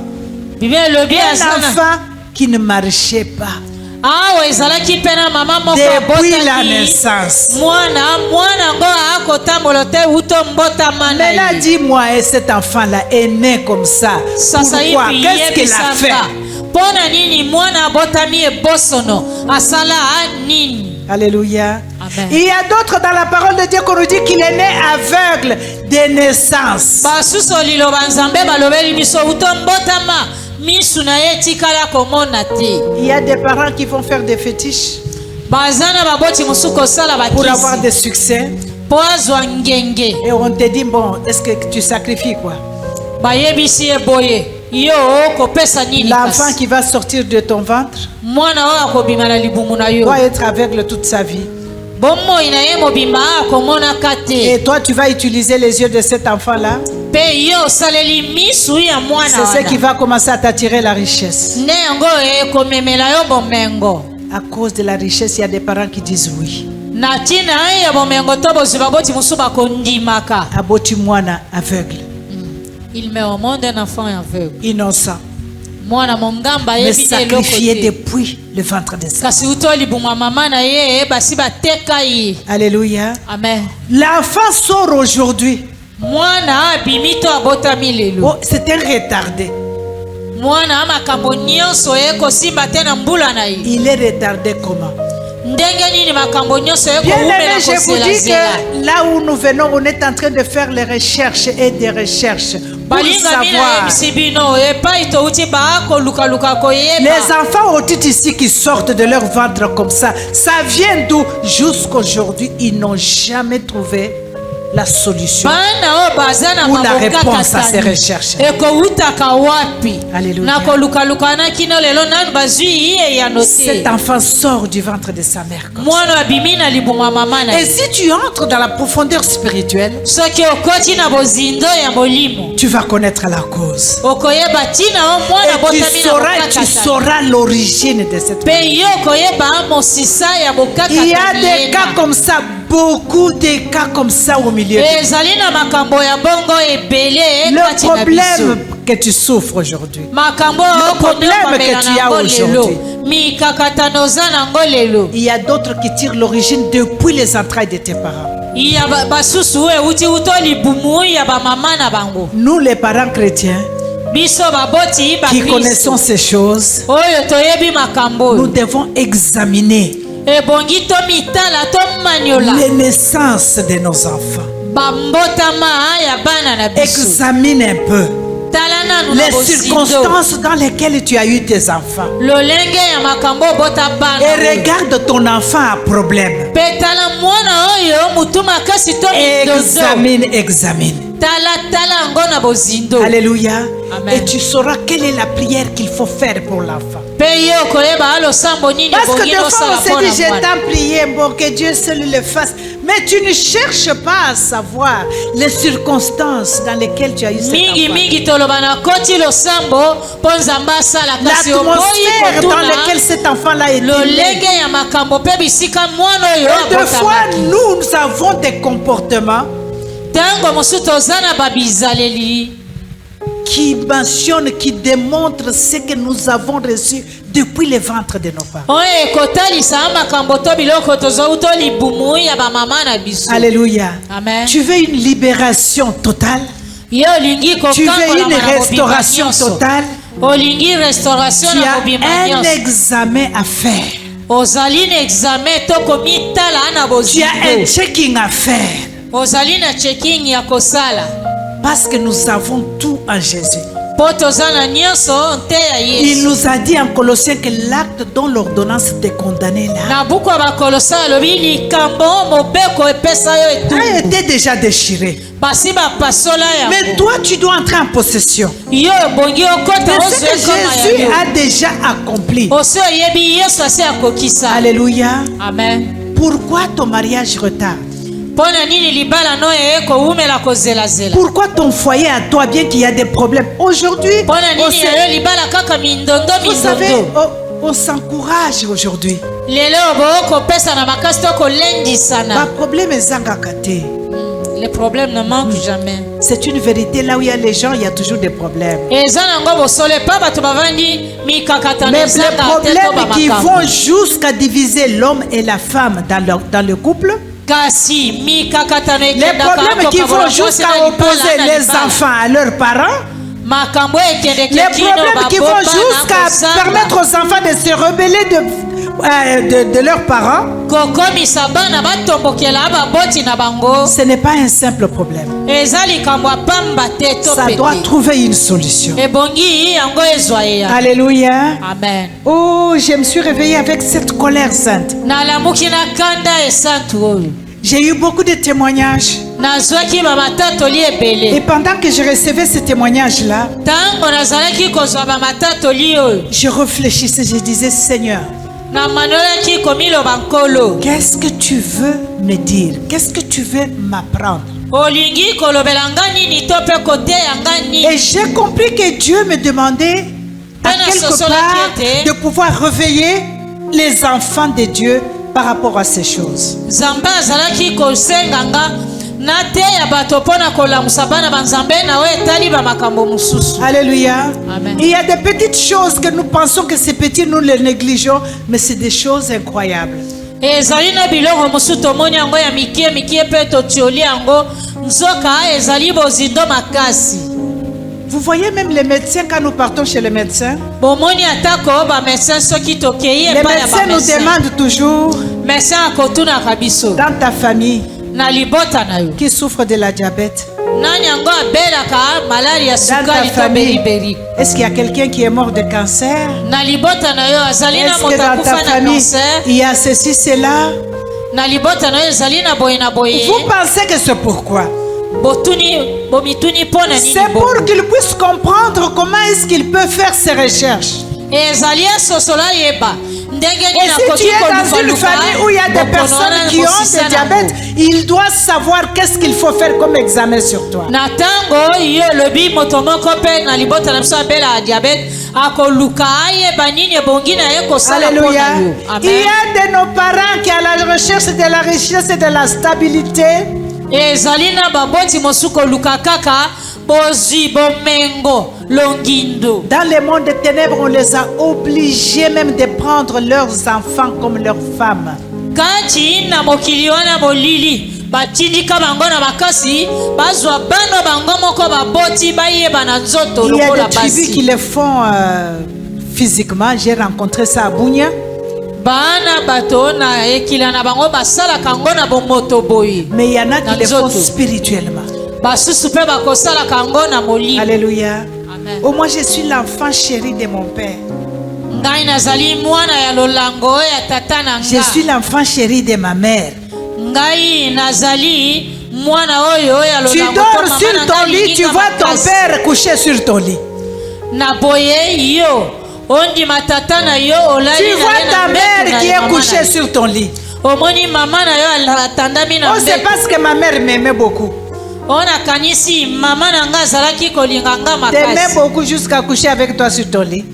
bible elobi Un azana enfant qui ne marchait pas awa ezalaki mpe na mama moko depuis la abotaki naissance. mwana yango akotambola te uto mbotama na Maintenant, ye dis-moi, et cet enfant-là est né comme ça. sasa Pourquoi? hivi Qu'est-ce qu'il a fait? yebisanga mpo na nini mwana abotami ebosono asala nini Alléluia. Amen. Il y a d'autres dans la parole de Dieu qu'on nous dit qu'il est né aveugle de naissance. basusu liloba nzambe balobeli biso uto mbotama misu na ye etikala komona te Il y a des parents qui vont faire des fétiches baza na baboti mosusu kosala pour avoir bakisi des succès. mpo azwa ngenge Et on te dit, bon, est-ce que tu sacrifies quoi? bayebisi ye boye yo okopesa nini L'enfant kasi qui va sortir de ton ventre mwana oyo akobima na libumu na yo doit être aveugle toute sa vie. bomoi na ye mobimba akomonaka te Et toi, tu vas utiliser les yeux de cet enfant-là. mpe yo osaleli misu ya mwana C'est ce qui wana va commencer à t'attirer la richesse. nde yango ekomemela yo bomengo À cause de la richesse, il y a des parents qui disent oui. na ntina ya bomengo to bozwi baboti mosusu bakondimaka Aboti mwana aveugle, il met au monde un enfant aveugle innocent, mwana mongamba mais yebi te eloko sacrifié te depuis le ventre de sa. kasi uto libumu ya mama na ye basi bateka ye Alléluia. amen L'enfant sort aujourd'hui. mwana abimi to abotami lelo Oh, c'est un retardé. mwana makambo nyonso ekosimba te na mbula na ye Il est retardé comment? ndenge nini makambo nyonso Bien aimé, ekowumela je vous dis kozelazela que là où nous venons, on est en train de faire les recherches et des recherches pour balingami savoir. nayebisi bino epai touti bakolukaluka koyeba Les enfants autites ici qui sortent de leur ventre comme ça vient d'où? Jusqu'aujourd'hui, ils n'ont jamais trouvé la solution bana o bazana ou la réponse à ces recherches. Alléluia. Cet enfant sort du ventre de sa mère. Et si tu entres dans la profondeur spirituelle, tu vas connaître la cause. Et tu sauras l'origine de cette maladie. Il y a des cas comme ça, beaucoup de cas comme ça au milieu. Le problème que tu souffres aujourd'hui, le problème que tu as aujourd'hui, il y a d'autres qui tirent l'origine depuis les entrailles de tes parents. Nous les parents chrétiens qui connaissons ces choses, nous devons examiner les naissances de nos enfants. Examine un peu les circonstances dans lesquelles tu as eu tes enfants. Et regarde ton enfant à problème. Examine. Alléluia. Amen. Et tu sauras quelle est la prière qu'il faut faire pour l'enfant. Parce que des fois on s'est dit, je t'en prié pour que Dieu seul le fasse. Mais tu ne cherches pas à savoir les circonstances dans lesquelles tu as eu cet enfant. L'atmosphère dans laquelle cet enfant-là est né. Et des fois, nous avons des comportements qui mentionnent, qui démontrent ce que nous avons reçu depuis le ventre de nos parents. Alléluia. Amen. Tu veux une libération totale? Tu veux une restauration totale? Tu as un examen à faire. Tu as un checking à faire. Parce que nous avons tout en Jésus. Il nous a dit en Colossiens que l'acte dont l'ordonnance t'est condamnée là a été déjà déchiré. Mais toi tu dois entrer en possession de ce que Jésus a déjà accompli. Alléluia. Amen. Pourquoi ton mariage retarde? Pourquoi ton foyer à toi, bien qu'il y a des problèmes aujourd'hui, vous savez, on s'encourage aujourd'hui. Les problèmes ne manquent jamais. C'est une vérité, là où il y a les gens, il y a toujours des problèmes. Mais les problèmes qui vont jusqu'à diviser l'homme et la femme dans le couple, les problèmes qui vont jusqu'à opposer les enfants à leurs parents, les problèmes qui vont jusqu'à permettre aux enfants de se rebeller de leurs parents, ce n'est pas un simple problème. Ça doit trouver une solution. Alléluia. Amen. Oh, je me suis réveillée avec cette colère sainte. J'ai eu beaucoup de témoignages. Et pendant que je recevais ces témoignages-là, je réfléchissais, je disais, Seigneur, qu'est-ce que tu veux me dire? Qu'est-ce que tu veux m'apprendre? Et j'ai compris que Dieu me demandait à quelque part de pouvoir réveiller les enfants de Dieu par rapport à ces choses. Alléluia. Amen. Il y a des petites choses que nous pensons que c'est petit, nous les négligeons, mais c'est des choses incroyables. Vous voyez même les médecins, quand nous partons chez les médecins, les médecins nous demandent toujours, dans ta famille, qui souffre de la diabète, dans ta famille, est-ce qu'il y a quelqu'un qui est mort de cancer? Est-ce que dans ta famille, il y a ceci, cela? Vous pensez que c'est pourquoi? C'est pour qu'il puisse comprendre comment est-ce qu'il peut faire ses recherches. Et si tu es dans une famille où il y a des personnes qui ont des diabètes, il doit savoir qu'est-ce qu'il faut faire comme examen sur toi. Alléluia. Il y a de nos parents qui sont à la recherche de la richesse et de la stabilité. Dans le monde des ténèbres, on les a obligés même de prendre leurs enfants comme leurs femmes. Il y a des tribus qui le font physiquement. J'ai rencontré ça à Bunia. Mais il y en a qui le font spirituellement. Alléluia. Oh, moi je suis l'enfant chéri de mon père. Je suis l'enfant chéri de ma mère. Tu dors sur ton lit, tu vois ton père couché sur ton lit. Tu vois ta mère qui est couchée sur ton lit. Oh, c'est parce que ma mère m'aimait beaucoup. T'aimais beaucoup jusqu'à coucher avec toi sur ton lit.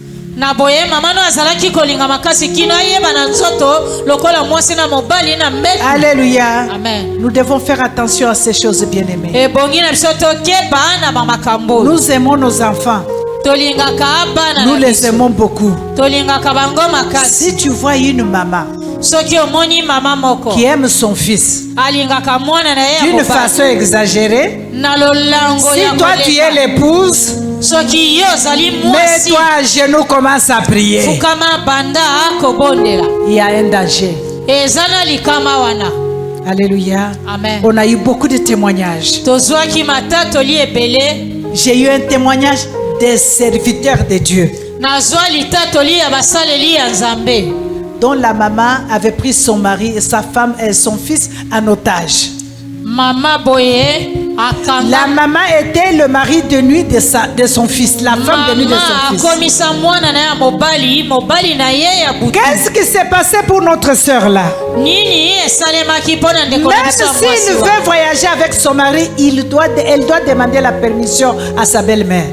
Alléluia. Amen. Nous devons faire attention à ces choses, bien-aimés. Nous aimons nos enfants. Nous les aimons beaucoup. Si tu vois une maman qui aime son fils d'une façon exagérée, si toi tu es l'épouse, mets-toi à genoux, commence à prier. Il y a un danger. Alléluia. Amen. On a eu beaucoup de témoignages. J'ai eu un témoignage des serviteurs de Dieu dont la maman avait pris son mari et sa femme et son fils en otage. La maman était le mari de nuit de son fils, la femme de nuit de son fils. Qu'est-ce qui s'est passé pour notre sœur là? Même s'il veut voyager avec son mari, elle doit demander la permission à sa belle-mère.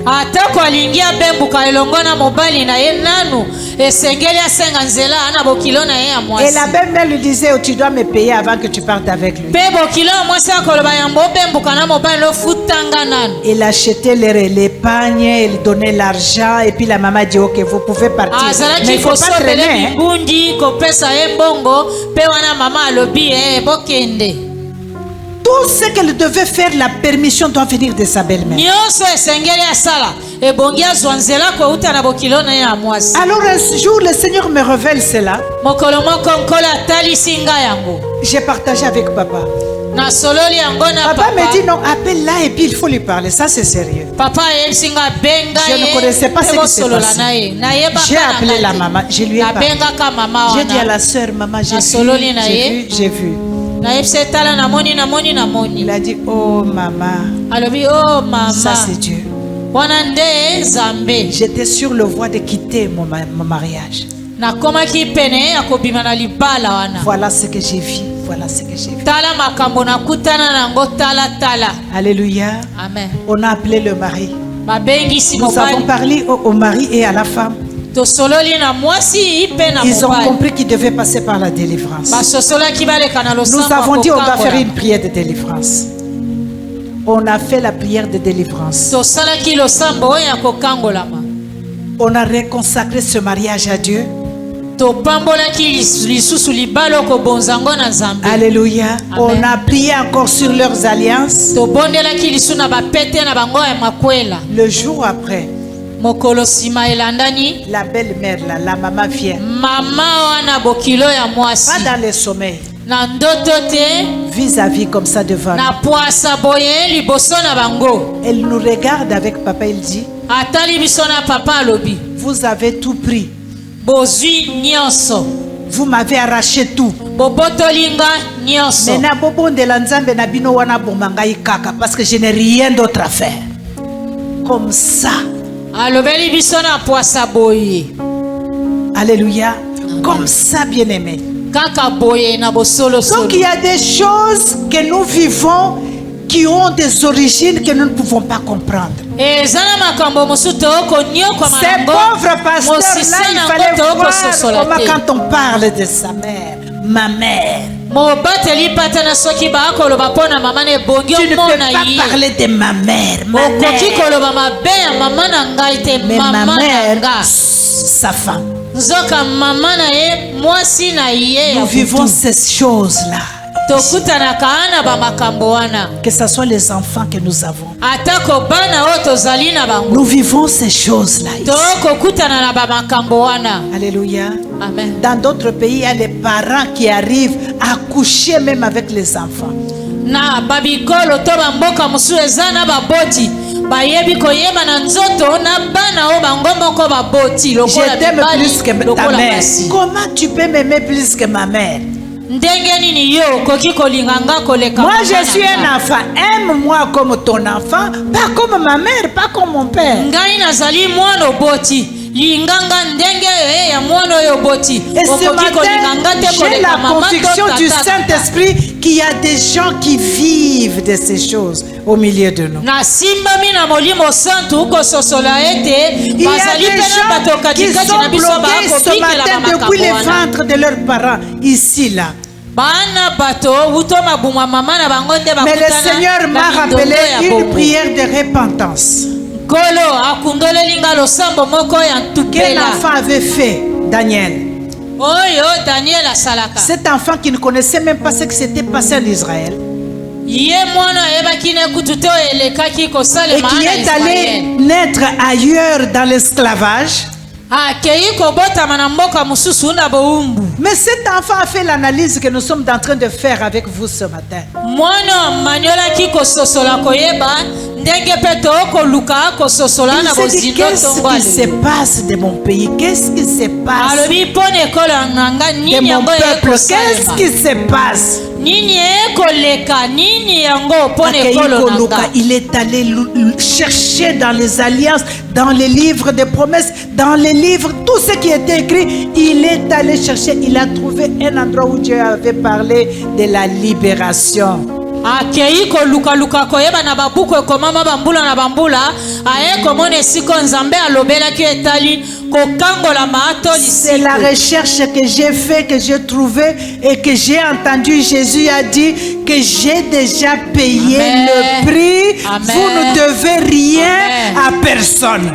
Et la belle-mère lui disait, oh, tu dois me payer avant que tu partes avec lui. Il achetait les pagnes, il donnait l'argent et puis la maman dit ok, vous pouvez partir. Mais il ne faut pas traîner. Tout ce qu'elle devait faire, la permission doit venir de sa belle-mère. Alors un jour, le Seigneur me révèle cela. J'ai partagé avec papa. Papa me dit non, appelle-la et puis il faut lui parler. Ça c'est sérieux. Je ne connaissais pas ce qui s'est passé. J'ai appelé la maman, je lui ai parlé. J'ai dit à la soeur, maman, j'ai vu. Il a dit, oh maman, ça c'est Dieu. J'étais sur le voie de quitter mon mariage. Voilà ce que j'ai vu. Voilà ce que j'ai vu. Alléluia. Amen. On a appelé le mari. Nous avons parlé au mari et à la femme. Ils ont compris qu'ils devaient passer par la délivrance. Nous avons dit on va faire une prière de délivrance. On a fait la prière de délivrance. On a reconsacré ce mariage à Dieu. Alléluia. Amen. On a prié encore sur leurs alliances. Le jour après, la belle-mère, la maman vient. Pas dans le sommeil. Vis-à-vis comme ça devant nous. Elle nous regarde avec papa, il dit, vous avez tout pris. Vous m'avez arraché tout. Maintenant, bobo de l'anzambe na bino wana bomangai kaka parce que je n'ai rien d'autre à faire. Comme ça. Alléluia. Comme ça, bien-aimé. Donc il y a des choses que nous vivons qui ont des origines que nous ne pouvons pas comprendre. Ces pauvres pasteurs-là, il fallait voir comment quand on parle de sa mère, ma mère. Tu ne peux pas parler de ma mère, ma mère. Mais ma mère, sa femme. Nous vivons ces choses-là. Que ce soit les enfants que nous avons. Nous vivons ces choses-là. Alléluia. Amen. Dans d'autres pays, il y a les parents qui arrivent à coucher même avec les enfants. Je t'aime plus que ta mère. Comment tu peux m'aimer plus que ma mère? Moi je suis un enfant. Aime-moi comme ton enfant, pas comme ma mère, pas comme mon père. Et ce matin, j'ai la conviction du Saint-Esprit qu'il y a des gens qui vivent de ces choses au milieu de nous. Il y a des gens qui sont bloqués ce matin depuis le ventre de leurs parents, ici, là. Mais le Seigneur m'a rappelé une prière de repentance qu'un enfant avait fait, Daniel. Cet enfant qui ne connaissait même pas ce qui s'était passé en Israël et qui est allé naître ailleurs dans l'esclavage. Mais cet enfant a fait l'analyse que nous sommes en train de faire avec vous ce matin. Il s'est dit, qu'est-ce qui se passe de mon pays? Qu'est-ce qui se passe de mon peuple? Qu'est-ce qui se passe? Il est allé chercher dans les alliances, dans les livres de promesses, dans les livres, tout ce qui était écrit. Il est allé chercher, il a trouvé un endroit où Dieu avait parlé de la libération. C'est la recherche que j'ai fait, que j'ai trouvé et que j'ai entendu. Jésus a dit que j'ai déjà payé le prix. Amen. Vous ne devez rien à personne.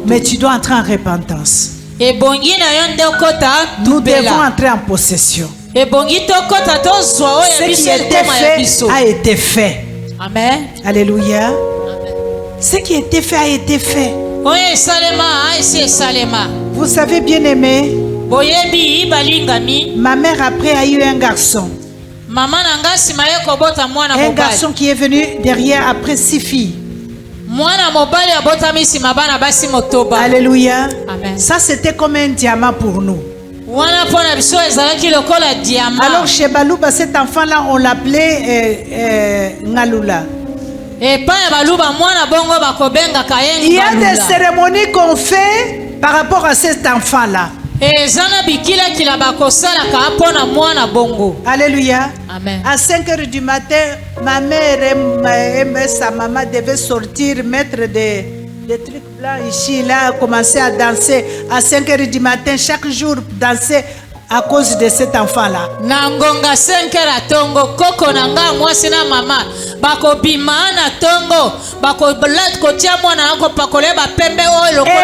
Mais tu dois entrer en repentance. Nous devons entrer en possession. Ce qui a été fait a été fait. Amen. Alléluia. Amen. Ce qui a été fait a été fait. Vous savez, bien aimé, ma mère après a eu un garçon. Un garçon qui est venu derrière après 6 filles. Alléluia. Amen. Ça c'était comme un diamant pour nous. Alors chez Balouba, cet enfant-là, on l'appelait Ngalula. Il y a des cérémonies qu'on fait par rapport à cet enfant-là. Alléluia. Amen. À 5 h du matin, ma mère et sa maman devaient sortir, mettre des trucs blancs ici, là, commencer à danser. À 5 h du matin, chaque jour, danser à cause de cet enfant-là. Et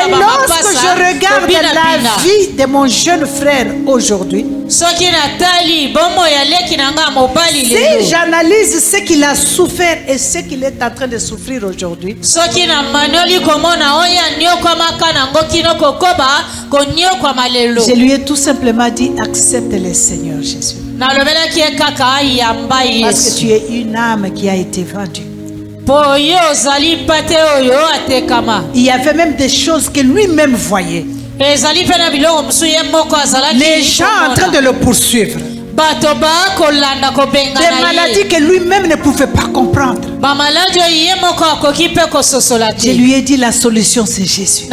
lorsque je regarde la vie de mon jeune frère aujourd'hui, si j'analyse ce qu'il a souffert et ce qu'il est en train de souffrir aujourd'hui, je lui ai tout simplement dit, accepte le Seigneur Jésus. Parce que tu es une âme qui a été vendue. Il y avait même des choses que lui-même voyait. Les gens en train de le poursuivre. Des maladies que lui-même ne pouvait pas comprendre. Je lui ai dit la solution c'est Jésus.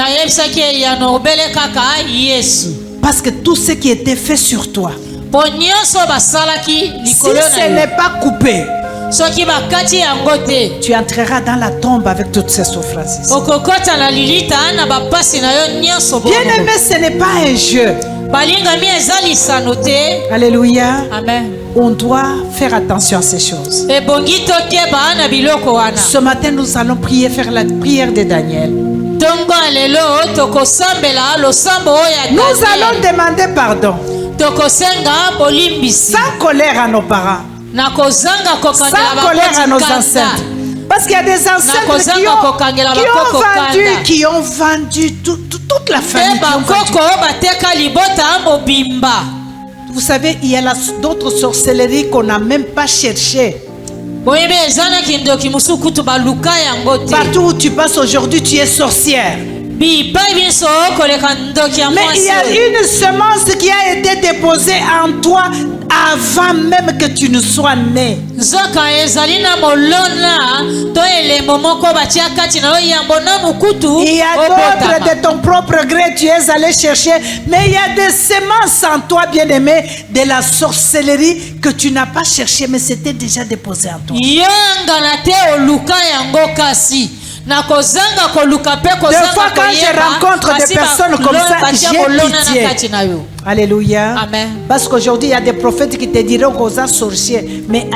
Parce que tout ce qui était fait sur toi, si ce n'est pas coupé, tu entreras dans la tombe avec toutes ces souffrances. Bien aimé, ce n'est pas un jeu. Alléluia. Amen. On doit faire attention à ces choses. Ce matin, nous allons prier, faire la prière de Daniel. Nous allons demander pardon. Sans colère à nos parents. Sans colère à nos ancêtres. Parce qu'il y a des ancêtres qui ont vendu toute la famille. Vous savez, il y a d'autres sorcelleries qu'on n'a même pas cherchées. Partout où tu passes aujourd'hui, tu es sorcière. Mais il y a une semence qui a été déposée en toi avant même que tu ne sois né. Il y a d'autres de ton propre gré, tu es allé chercher. Mais il y a des semences en toi, bien-aimé, de la sorcellerie que tu n'as pas cherché, mais c'était déjà déposé en toi. Des fois quand je rencontre des personnes comme ça, j'ai pitié. Alléluia. Amen. Parce qu'aujourd'hui il y a des prophètes qui te diront qu'on est sorcier, mais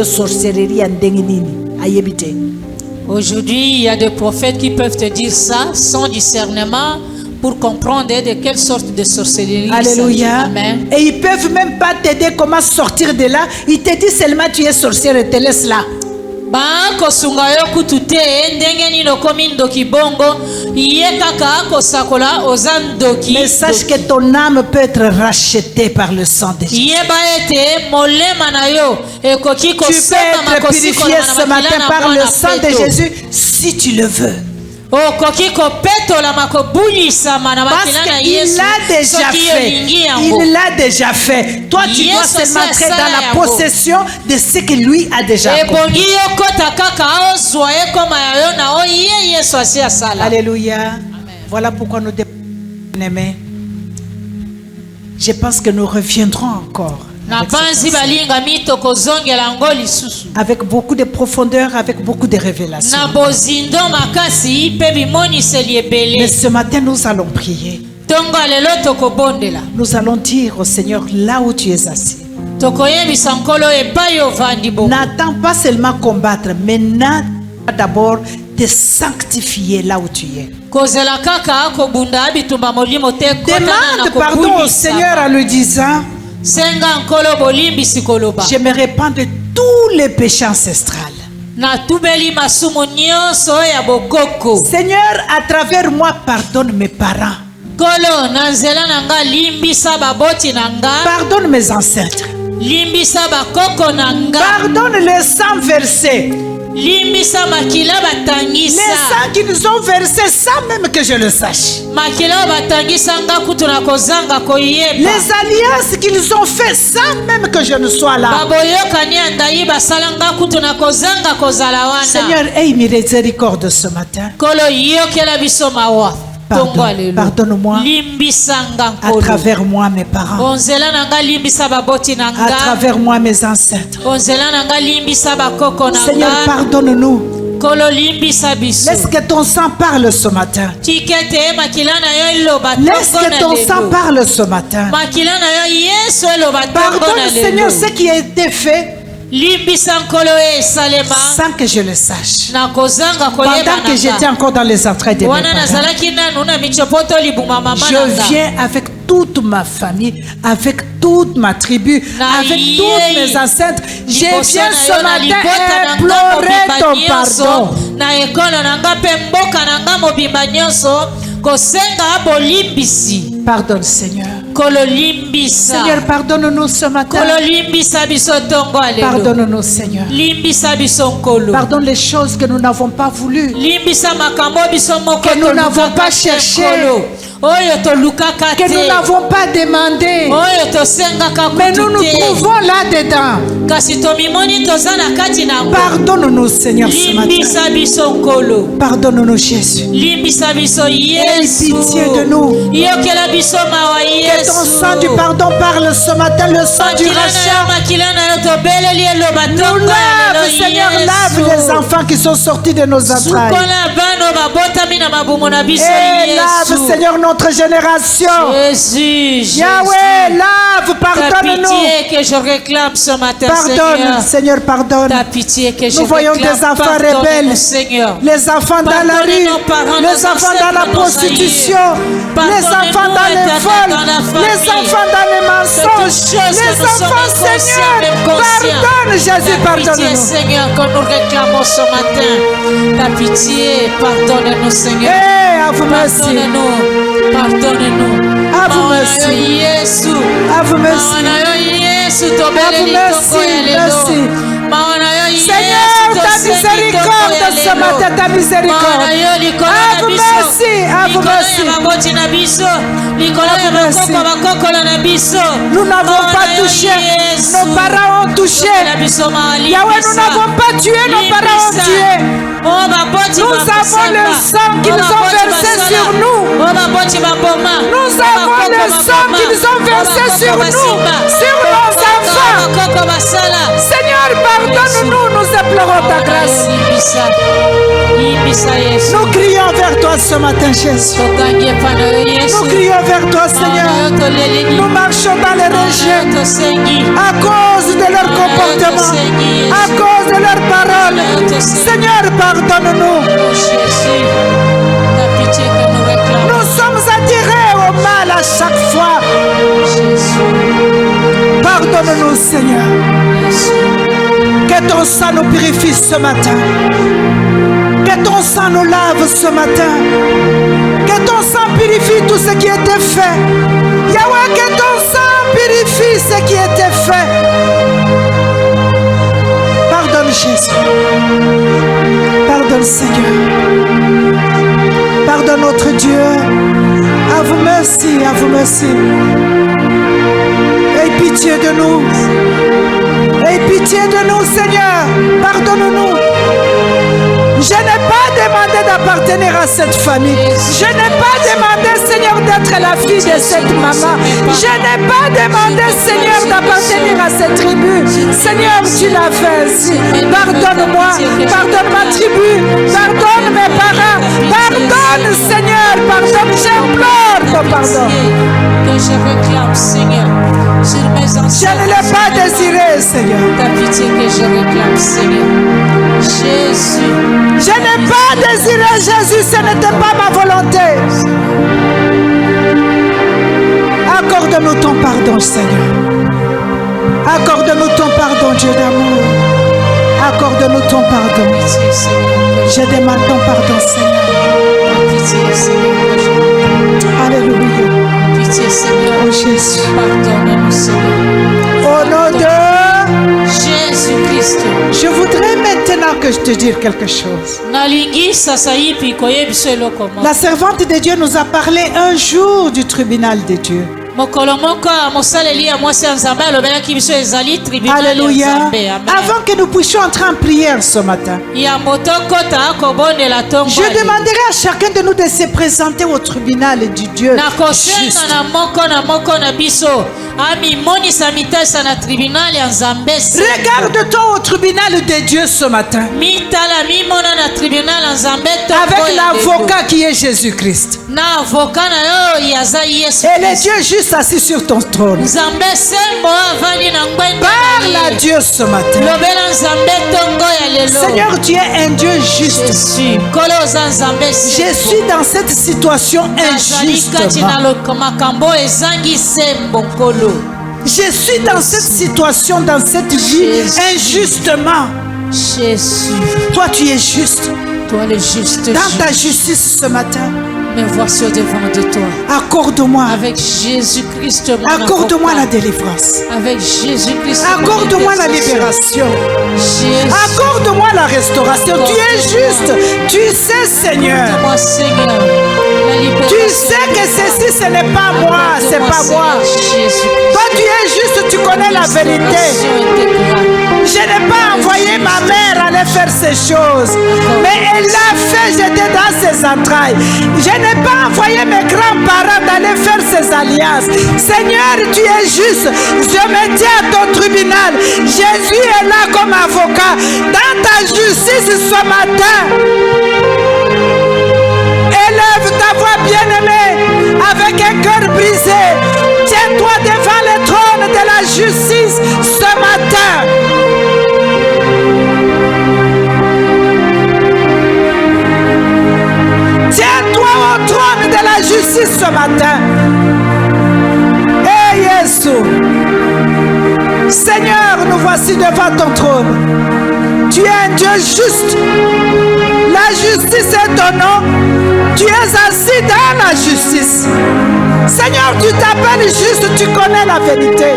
sorcellerie en denginini. Aujourd'hui, il y a des prophètes qui peuvent te dire ça sans discernement pour comprendre de quelle sorte de sorcellerie. Alléluia. Amen. Et ils peuvent même pas t'aider comment sortir de là. Ils te disent seulement tu es sorcière et te laisse là. Mais sache que ton âme peut être rachetée par le sang de Jésus. Tu peux être purifié ce matin par le sang de Jésus si tu le veux. Parce qu'il l'a déjà fait. Il l'a déjà fait. Toi, tu dois seulement entrer dans la possession de ce que lui a déjà accompli. Alléluia. Voilà pourquoi nous aimés. Je pense que nous reviendrons encore. Avec beaucoup de profondeur, avec beaucoup de révélations. Mais ce matin, nous allons prier. Nous allons dire au Seigneur, là où tu es assis, n'attends pas seulement combattre, mais d'abord te sanctifier là où tu es. Demande pardon au Seigneur en lui disant, je me répands de tous les péchés ancestrales. Seigneur, à travers moi, pardonne mes parents. Pardonne mes ancêtres. Pardonne les sangs versés. Les sangs qu'ils ont versés sans même que je le sache. Les alliances qu'ils ont fait sans même que je ne sois là. Seigneur, aie miséricorde ce matin. Pardonne-moi à travers moi mes parents, à travers moi mes ancêtres. Seigneur, pardonne-nous. Laisse que ton sang parle ce matin. Laisse que ton sang parle ce matin. Pardonne, Seigneur, ce qui a été fait sans que je le sache. Pendant que j'étais encore dans les entrailles de mes parents, je viens avec toute ma famille, avec toute ma tribu, avec tous mes ancêtres. Je viens ce matin implorer ton pardon. Pardonne, Seigneur. Seigneur, pardonne-nous ce matin. Pardonne-nous, Seigneur. Pardonne les choses que nous n'avons pas voulu, que nous n'avons pas cherché, que nous n'avons pas demandé, mais nous nous trouvons là-dedans. Pardonne-nous, Seigneur, ce matin. Pardonne-nous, Jésus. Aie pitié de nous. Que ton sang du pardon parle ce matin, le sang du rachat. Nous lave, Seigneur, lave les enfants qui sont sortis de nos entrailles. Et lave, Seigneur, notre génération. Jésus, Yahweh, lave, pardonne-nous. Ta pitié que je réclame ce matin, Pardonne, Seigneur, pardonne. Ta pitié que je Nous voyons des réclame, enfants rebelles, Seigneur. les enfants dans la rue, les enfants dans la prostitution, les enfants dans les vols, les enfants dans les mensonges, les enfants, Seigneur, pardonne, Jésus, pardonne-nous. Seigneur, que nous réclamons ce matin. Ta pitié, pardonne-nous, Seigneur. Have mercy. Pardonne-nous. Have mercy. Have mercy. Seigneur, ta miséricorde ce matin, ta miséricorde. Have mercy. Have mercy. Nous n'avons pas touché, nos parents ont touché. Yahweh, nous n'avons pas tué, nos parents ont tué. Nous avons le sang qu'ils ont versé sur nous. Nous avons le sang qu'ils ont versé sur nous, sur nos enfants. Seigneur, pardonne-nous, nous implorons ta grâce. Nous crions vers toi ce matin, Jésus. Nous crions vers toi, Seigneur. Nous marchons dans les régions à cause de leur comportement, à cause de leurs paroles. Seigneur, pardonne-nous. Nous sommes attirés au mal à chaque fois. Pardonne-nous, Seigneur. Que ton sang nous purifie ce matin. Que ton sang nous lave ce matin. Que ton sang purifie tout ce qui était fait. Yahweh, que ton sang purifie ce qui était fait. Pardonne, Jésus. Pardonne, Seigneur. Pardonne, notre Dieu. Have mercy, have mercy. Aie pitié de nous. Aie pitié de nous, Seigneur. Pardonne-nous. Je n'ai pas demandé d'appartenir à cette famille. Je n'ai pas demandé, Seigneur, d'être la fille de cette maman. Je n'ai pas demandé, Seigneur, d'appartenir à cette tribu. Seigneur, tu l'as fait. Pardonne-moi. Pardonne ma tribu. Pardonne mes parents. Pardonne, Seigneur. Pardonne. J'implore ton pardon. Que je réclame, Seigneur. Sur mes ancêtres. Je ne l'ai pas désiré, Seigneur. Ta pitié que je réclame, Seigneur. Jésus. Je n'ai pas désiré Jésus, ce n'était pas ma volonté. Accorde-nous ton pardon, Seigneur. Accorde-nous ton pardon, Dieu d'amour. Accorde-nous ton pardon. Je demande ton pardon, Seigneur. Alléluia. Pitié, Seigneur. Oh Jésus. Pardonne-nous, Seigneur. Au nom de Jésus-Christ. Je voudrais maintenant que je te dise quelque chose. La servante de Dieu nous a parlé un jour du tribunal de Dieu. Alléluia. Avant que nous puissions entrer en prière ce matin, je demanderai à chacun de nous de se présenter au tribunal du Dieu juste. Regarde-toi au tribunal de Dieu ce matin. Avec l'avocat qui est Jésus-Christ. Et le Dieu juste assis sur ton trône. Parle à Dieu ce matin. Seigneur, tu es un Dieu juste. Je suis dans cette situation injustement. Je suis dans cette situation, dans cette vie injustement. Jésus. Toi, tu es juste. Toi, le juste. Dans ta justice ce matin. Me voici au-devant de toi. Accorde-moi. Avec Jésus-Christ, accorde-moi la délivrance. Avec Jésus-Christ, accorde-moi la libération. Accorde-moi la restauration. Tu es juste. Tu sais, Seigneur. Seigneur. Tu sais que ceci, ce n'est pas moi. C'est pas moi. Toi, tu es juste. Tu connais la vérité. Je n'ai pas envoyé ma mère aller faire ces choses. Mais elle l'a fait. J'étais dans ses entrailles. Je n'ai pas envoyé mes grands-parents d'aller faire ces alliances. Seigneur, tu es juste. Je me tiens à ton tribunal. Jésus est là comme avocat. Dans ta justice ce matin. Élève ta voix bien-aimée avec un cœur brisé. Tiens-toi devant le trône de la justice ce matin. Tiens-toi au trône de la justice ce matin. Hey Jésus. Seigneur, nous voici devant ton trône. Tu es un Dieu juste. La justice est ton nom. Tu es assis dans la justice. Seigneur, tu t'appelles juste, tu connais la vérité.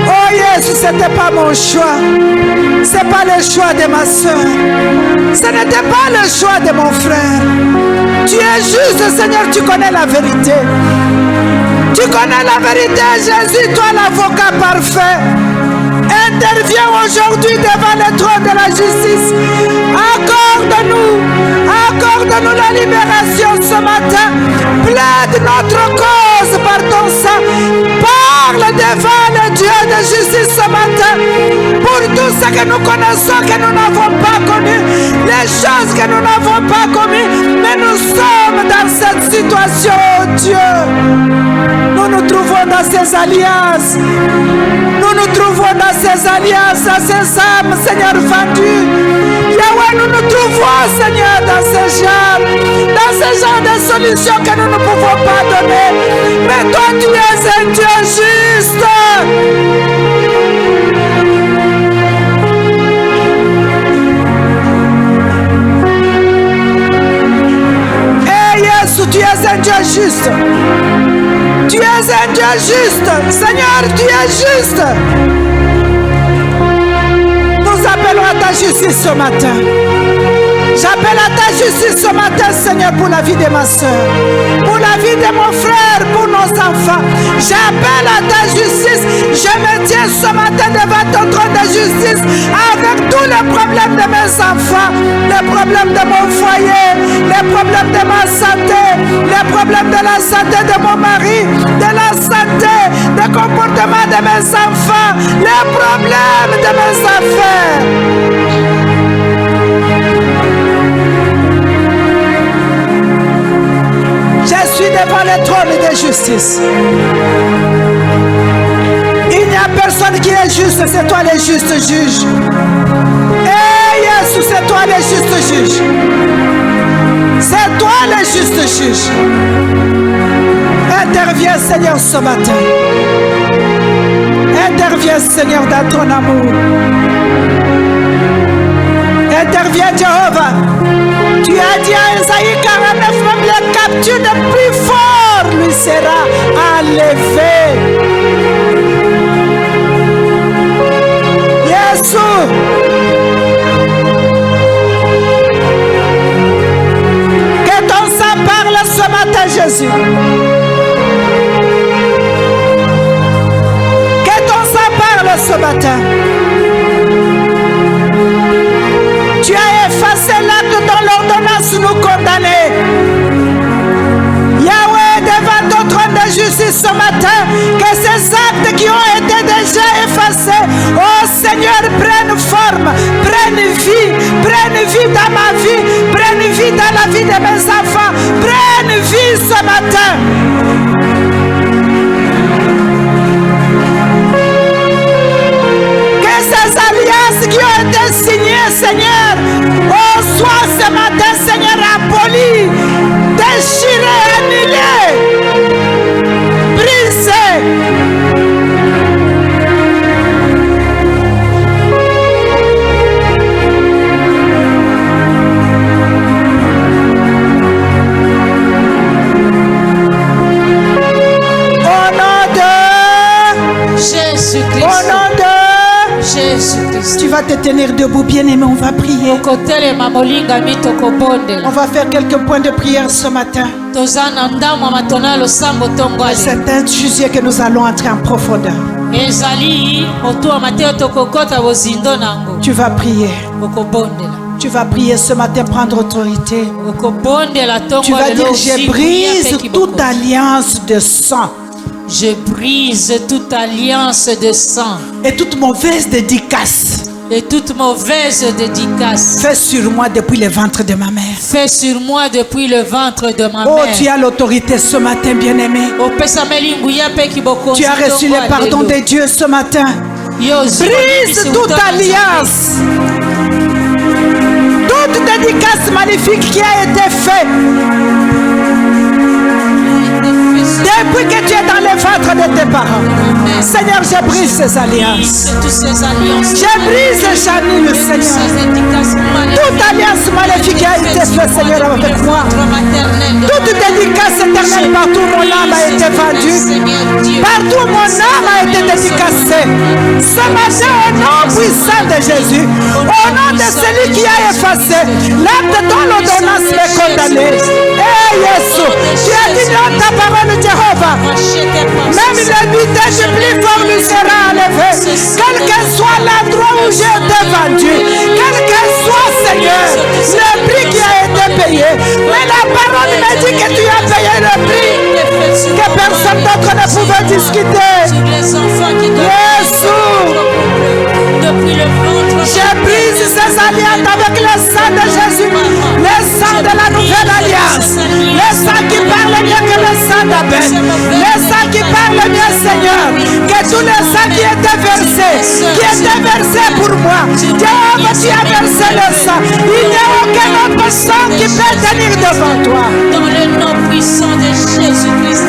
Oh Jésus, ce n'était pas mon choix. Ce n'est pas le choix de ma soeur. Ce n'était pas le choix de mon frère. Tu es juste, Seigneur, tu connais la vérité. Tu connais la vérité, Jésus, toi l'avocat parfait. Interviens aujourd'hui devant le trône de la justice. Accorde-nous la libération ce matin. Plaide notre cause par ton sang. Parle devant le Dieu de justice ce matin. Pour tout ce que nous connaissons, que nous n'avons pas connu, les choses que nous n'avons pas commises, mais nous sommes dans cette situation, oh Dieu. Nous nous trouvons dans ces alliances. Nous nous trouvons dans ces alliances, dans ces âmes, Seigneur, vendues. Yahweh, nous nous trouvons, Seigneur, dans ces genres de solutions que nous ne pouvons pas donner. Mais toi, tu es un Dieu juste. Hey, Jésus, tu es un Dieu juste. Tu es un Dieu juste. Seigneur, tu es juste. Nous appelons à ta justice ce matin. J'appelle à ta justice ce matin, Seigneur, pour la vie de ma soeur, pour la vie de mon frère, pour nos enfants. J'appelle à ta justice. Je me tiens ce matin devant ton trône de justice avec tous les problèmes de mes enfants, les problèmes de mon foyer, les problèmes de ma santé, les problèmes de la santé de mon mari, de la santé, des comportements de mes enfants, les problèmes de mes affaires. Je suis devant le trône de justice. Il n'y a personne qui est juste, c'est toi le juste juge. Hey Jésus, c'est toi le juste juge. C'est toi le juste juge. Interviens, Seigneur, ce matin. Interviens, Seigneur, dans ton amour. Interviens, Jéhovah. Tu as dit à Isaïe 49, même le captif le plus fort lui sera enlevé. Jésus. Que ton sang parle ce matin, Jésus. Que ton sang parle ce matin. Tu as effacé l'acte dont l'ordonnance nous condamnait. Yahweh, devant ton trône de justice ce matin, que ces actes qui ont été déjà effacés, oh Seigneur, prennent forme, prennent vie dans ma vie, prennent vie dans la vie de mes enfants, prennent vie ce matin. Que ces alliances qui ont été signées, Seigneur, oh, soient ce matin, Seigneur, abolies, déchirées, annulées, brisées. vas te tenir debout, bien-aimé, on va prier. On va faire quelques points de prière ce matin. C'est un sujet que nous allons entrer en profondeur. Tu vas prier. Tu vas prier ce matin, prendre autorité. Tu vas dire, je brise toute alliance de sang. Je brise toute alliance de sang. Et toute mauvaise dédicace. Et toute mauvaise dédicace. Fais sur moi depuis le ventre de ma mère. Fais sur moi depuis le ventre de ma mère. Oh, tu as l'autorité ce matin, bien-aimé. Tu as reçu le pardon de Dieu ce matin. Brise toute alliance. Toute dédicace magnifique qui a été faite. Depuis que tu es dans le ventre de tes parents. Seigneur, je brise ces alliances. Je brise et j'annule, Seigneur. Toute alliance maléfique qui a été faite, Seigneur, avec moi. Toute dédicace éternelle, partout mon âme a été vendue. Partout mon âme a été dédicacée. Ce matin, au nom puissant de Jésus, au nom de celui qui a effacé l'acte dont l'ordonnance m'est condamnée. Eh Jésus, tu as dit dans ta parole, Jéhovah, même le butin du plus fort lui sera enlevé. Quel que soit l'endroit où j'ai été vendu, quel que soit, Seigneur, le prix qui a été payé. Mais la parole me dit que tu as payé le prix que personne d'autre ne pouvait discuter. Jésus, je brise ces alliances avec le sang de Jésus, le sang de la nouvelle alliance, le sang qui parle mieux que le sang d'Abel, le sang qui parle mieux, Seigneur, que tout le sang qui était versé pour moi. Dieu, tu as versé le sang. Il n'y a aucun autre sang qui peut tenir devant toi. Dans le nom puissant de Jésus-Christ,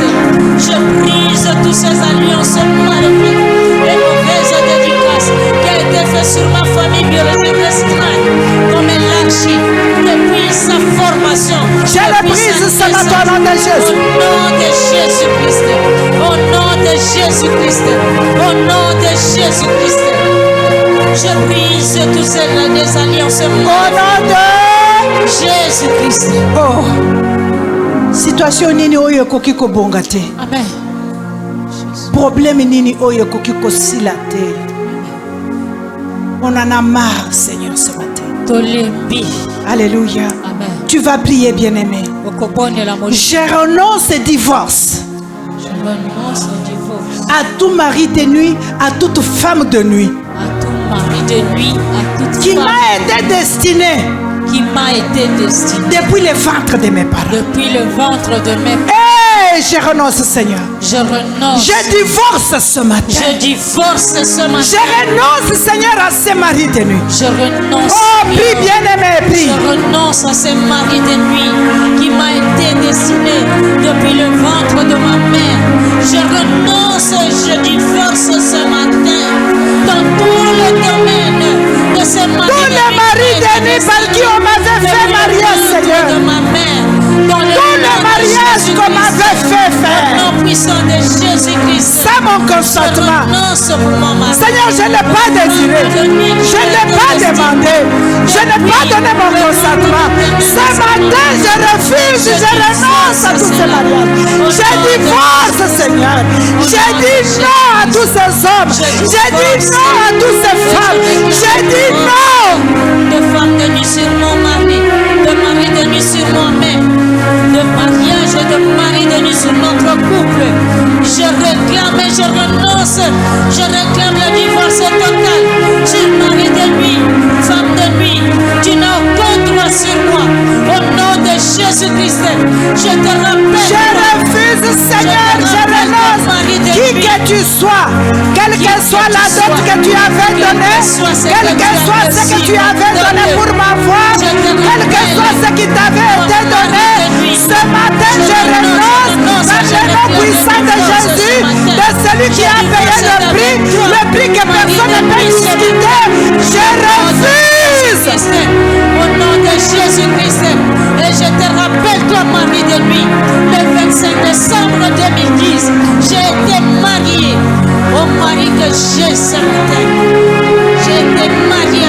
je brise toutes ces alliances maléfiques et mauvaises dédicaces qui a été fait sur ma famille biologique restreinte comme un l'archi depuis sa formation. Je le brise ce matin au nom de Jésus. Au nom de Jésus-Christ. Au nom de Jésus-Christ. Au nom de Jésus-Christ. Je brise toutes ces alliances au nom de Jésus-Christ. Oh. Situation nini oyo koki kobonga te. Amen. Problème nini oyo koki kosila te. On en a marre, Seigneur, ce matin. Alléluia. Amen. Tu vas prier, bien-aimé. Je renonce au divorce. Je renonce au divorce. À tout mari de nuit, à toute femme de nuit. À tout mari de nuit, à toute qui femme. m'a été destiné. Qui m'a été destiné. Depuis le ventre de mes parents. Depuis le ventre de mes parents. Je renonce, Seigneur. Je renonce. Je divorce ce matin. Je divorce ce matin. Je renonce, Seigneur, à ces maris de nuit. Je renonce. Oh, prie, bien-aimé, prie. Je renonce à ces maris de nuit qui m'a été destiné depuis le ventre de ma mère. Je renonce et je divorce ce matin dans tout le domaine de ces maris de nuit. Tous les maris de nuit par qui on m'avait fait mariage, Seigneur. De ma mère. Tout le mariage qu'on m'avait fait faire. Au nom puissant de Jésus-Christ. C'est mon consentement. Seigneur, je n'ai pas désiré. Je n'ai pas demandé. Je n'ai pas donné mon consentement. Ce matin, je refuse, je renonce à tous ces mariages. Je divorce, Seigneur. Je dis non à tous ces hommes. Je dis non à toutes ces femmes. Je dis non. De femmes de nuit sur mon mari. De mari de nuit sur moi-même. De mariage et de mari de nuit sur notre couple. Je réclame et je renonce. Je réclame le divorce total. Sur mari de nuit, femme de nuit. Tu n'as aucun droit sur moi. Au nom de Jésus-Christ, je te rappelle. Je refuse, Seigneur, je renonce. Qui que tu sois, quelle que soit la dot que tu avais donnée, quel que soit ce que tu avais donné pour m'avoir, quel que soit ce qui t'avait été donné, ce matin je renonce dans le nom puissant de Jésus, de celui qui a payé le prix que personne ne peut discuter. Je refuse. Au nom de Jésus-Christ, et je te rappelle, toi, mari de nuit, le 25 décembre 2010, j'ai été mariée au mari que j'ai ce matin. J'ai été mariée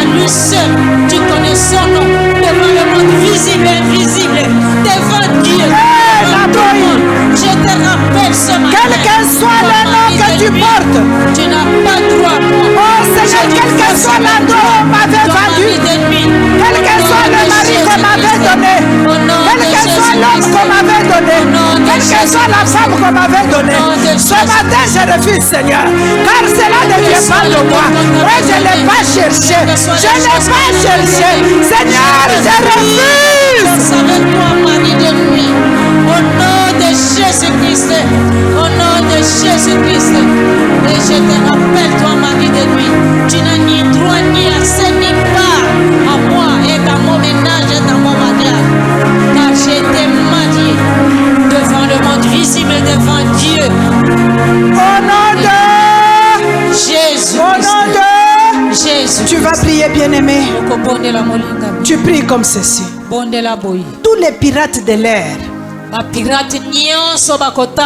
Quel que soit le nom que tu portes. Tu n'as pas droit à moi. Oh Seigneur, quel que soit l'endroit où on m'avait vendu. Quel que soit le mari qu'on m'avait donné. Quel que soit l'homme qu'on m'avait donné. Quelle que soit la femme qu'on m'avait donnée. Ce matin, je refuse, Seigneur. Car cela ne vient pas de moi. Moi, je ne l'ai pas cherché. Je ne l'ai pas cherché. Seigneur, je refuse. Avec toi, mari de nuit. Au nom de Jésus-Christ. Au nom de Jésus-Christ. Et je te rappelle, toi, mari de nuit. Tu n'as ni droit, ni accès, ni part à moi et dans mon ménage et dans mon mariage. Car j'ai été marié devant le monde visible et devant Dieu. Au nom de Jésus. Au nom de Jésus. Tu vas prier, bien-aimé. Tu pries comme ceci. Tous les pirates de l'air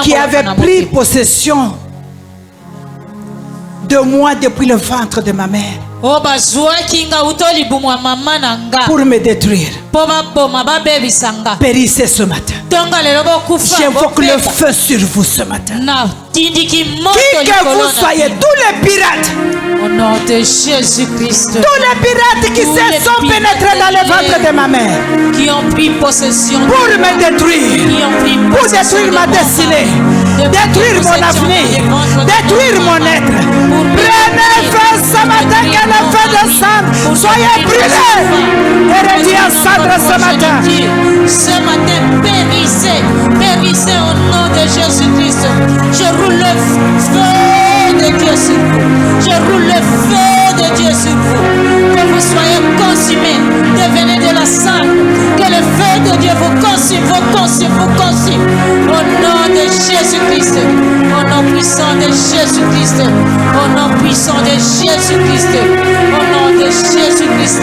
qui avaient pris possession de moi depuis le ventre de ma mère pour me détruire, périssez ce matin. J'invoque le feu sur vous ce matin. Qui que vous soyez, tous les pirates, au nom de Jésus-Christ, tous les pirates qui se sont pénétrés dans le ventre de ma mère, qui ont pris possession pour me détruire, pour détruire ma destinée, détruire mon avenir, détruire mon être. Prenez feu ce matin, que le feu descende, soyez brûlés et réduits en cendres ce matin. Ce matin, périssez, périssez au nom de Jésus-Christ. Je roule le feu de Dieu sur vous. Je roule le feu de Dieu sur vous. Que vous soyez consumés, devenez de la salle. Que le feu de Dieu vous consume, vous consume, vous consume. Au nom de Jésus-Christ. Au nom puissant de Jésus-Christ. Au nom puissant de Jésus-Christ. Au nom de Jésus-Christ.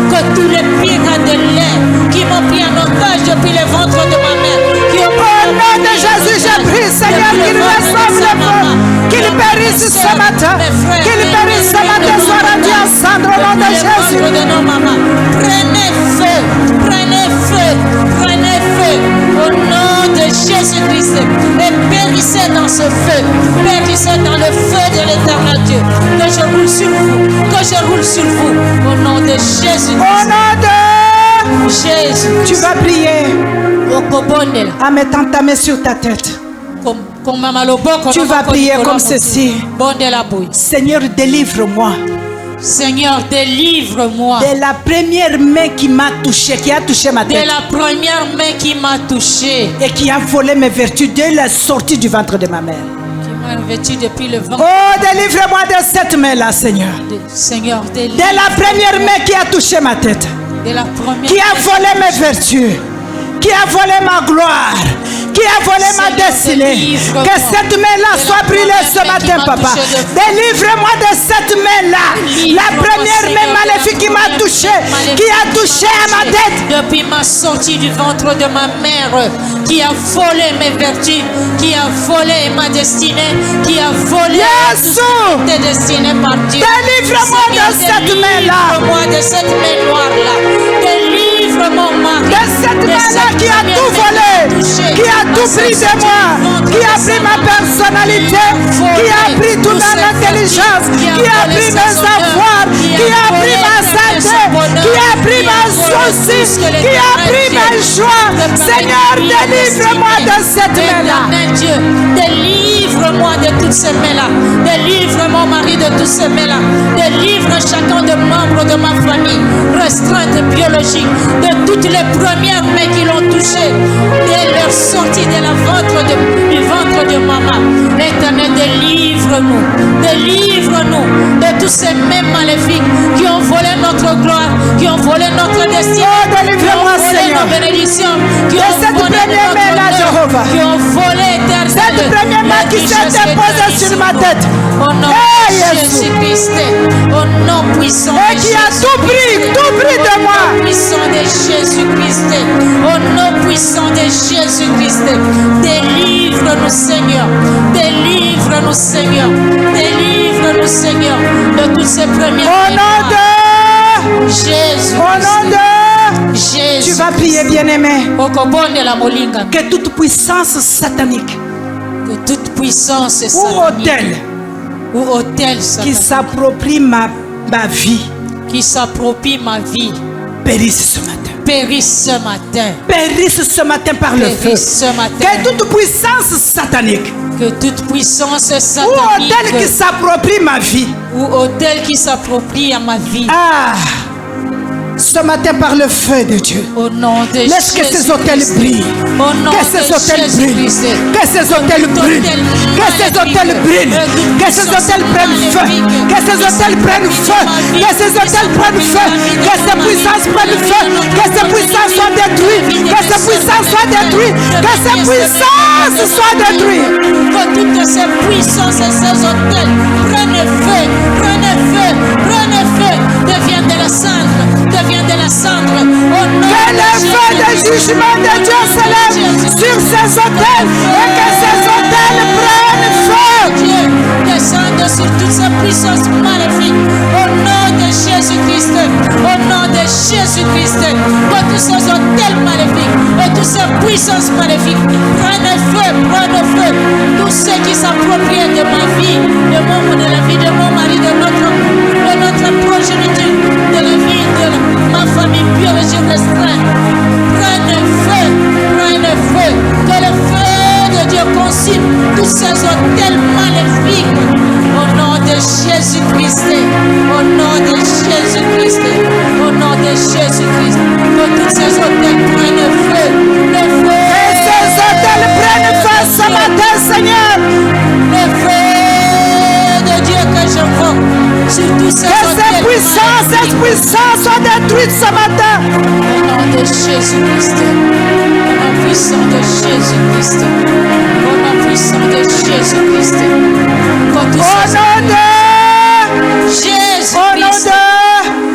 Que tous les pirates de l'air qui m'ont pris en otage depuis le ventre de ma mère, qui ont au nom de Jésus, je prie, Seigneur, qu'ils ressemblent, qu'ils périssent ce matin, qu'ils périssent ce matin, soient rendus en cendres au nom de Jésus. Prenez feu, prenez feu, prenez feu au nom de Jésus-Christ et périssez dans ce feu, périssez dans le feu de l'éternel Dieu. Que je roule sur vous, que je roule sur vous au nom de Jésus. Au nom de Jésus. Tu vas prier en mettant ta main sur ta tête. Tu vas prier comme ceci. Seigneur, délivre-moi. Seigneur, délivre-moi de la première main qui m'a touché, qui a touché ma tête. De la première main qui m'a touché et qui a volé mes vertus dès la sortie du ventre de ma mère. Qui m'a vêtu depuis le ventre. Oh, délivre-moi de cette main-là, Seigneur. Seigneur, délivre. De la première main qui a touché ma tête. De la première qui a volé mes vertus. Qui a volé ma gloire, qui a volé ma destinée. Que cette main-là soit brûlée ce matin, papa. Délivre-moi de cette main-là. La première main maléfique qui m'a touché, qui a touché à ma tête. Depuis ma sortie du ventre de ma mère, qui a volé mes vertus, qui a volé ma destinée, qui a volé tes destinées par Dieu. Délivre-moi de cette main-là. Délivre-moi de cette main noire-là. Délivre mon mari. De cette main-là qui a tout volé, qui a tout pris de moi, qui a pris ma personnalité, qui a pris toute mon intelligence, qui a pris mes avoirs, qui a pris ma santé, qui a pris ma souci, qui a pris mes joies. Seigneur, délivre-moi de cette main-là. Dieu, délivre-moi de toutes ces mains-là. Délivre mon mari de tous ces mains-là. Délivre chacun des membres de ma famille, restreinte biologique, de toutes les premières mains qui l'ont touché, dès leur sortie de la du ventre de maman. Éternel, délivre-nous. Délivre-nous de tous ces mains maléfiques qui ont volé notre gloire, qui ont volé notre destinée, qui ont volé nos bénédictions, qui ont cette volé première main-là, Jéhovah. Qui ont volé éternel. Cette première main qui s'est déposée sur ma tête. Au nom de Jésus-Christ, au nom puissant et qui a tout pris de moi. Au nom puissant de Jésus-Christ, au nom puissant de Jésus-Christ, délivre-nous Seigneur, délivre-nous Seigneur, délivre-nous Seigneur de toutes ces premières. Au nom de Jésus. Au nom de Jésus. Tu vas prier, bien-aimé. Que toute puissance satanique Que toute puissance ou satanique autel ou autel qui satanique s'approprie ma vie qui s'approprie ma vie périsse ce matin. périsse ce matin. Périsse ce matin par le feu. Périsse ce matin. Que toute puissance satanique Que toute puissance ou satanique autel qui s'approprie ma vie. ou autel qui s'approprie à ma vie. Ah, ce matin par le feu de Dieu. Au nom de Laisse que ces hôtels Jésus-Christ. brillent. Au nom Que ces de hôtels brillent. Jésus-Christ. Que ces hôtels brillent. Que ces hôtels brillent. Que ces hôtels prennent feu. Que ces hôtels prennent feu. Que ces hôtels prennent feu. Que ces puissances prennent feu. Que ces puissances soient détruites. Que ces puissances soient détruites. Que ces puissances soient détruites. Que toutes ces puissances et ces hôtels prennent feu, prennent feu, prennent feu, deviennent de la cendre, deviennent de la cendre. Au nom Que de le feu de Jésus. jugement de Dieu s'élève sur ces hôtels et que ces hôtels prennent feu. Dieu descende sur toutes ces puissances maléfiques. Au nom de Jésus-Christ, au nom de Jésus-Christ, que tous ces hôtels maléfiques et toutes ces puissances maléfiques prennent feu, prennent feu. Tous ceux qui s'approprient de ma vie, de la vie de mon mari, de notre progéniture, de la vie de ma famille biologique restreinte, prennent feu, prennent feu. Que le feu de Dieu consume tous ces hôtels maléfiques. Au nom de Jésus-Christ, au nom de Jésus-Christ, au nom de Jésus-Christ, que tous ces hôtels prennent feu, le feu. Que ces hôtels prennent feu ce matin, Seigneur. Le feu de Dieu que j'invoque sur tous ces Que ces puissances soient détruites ce matin. Au nom de Jésus-Christ, au nom puissant de Jésus-Christ, au nom puissant de Jésus-Christ, que tous Au ces nom de Jésus-Christ,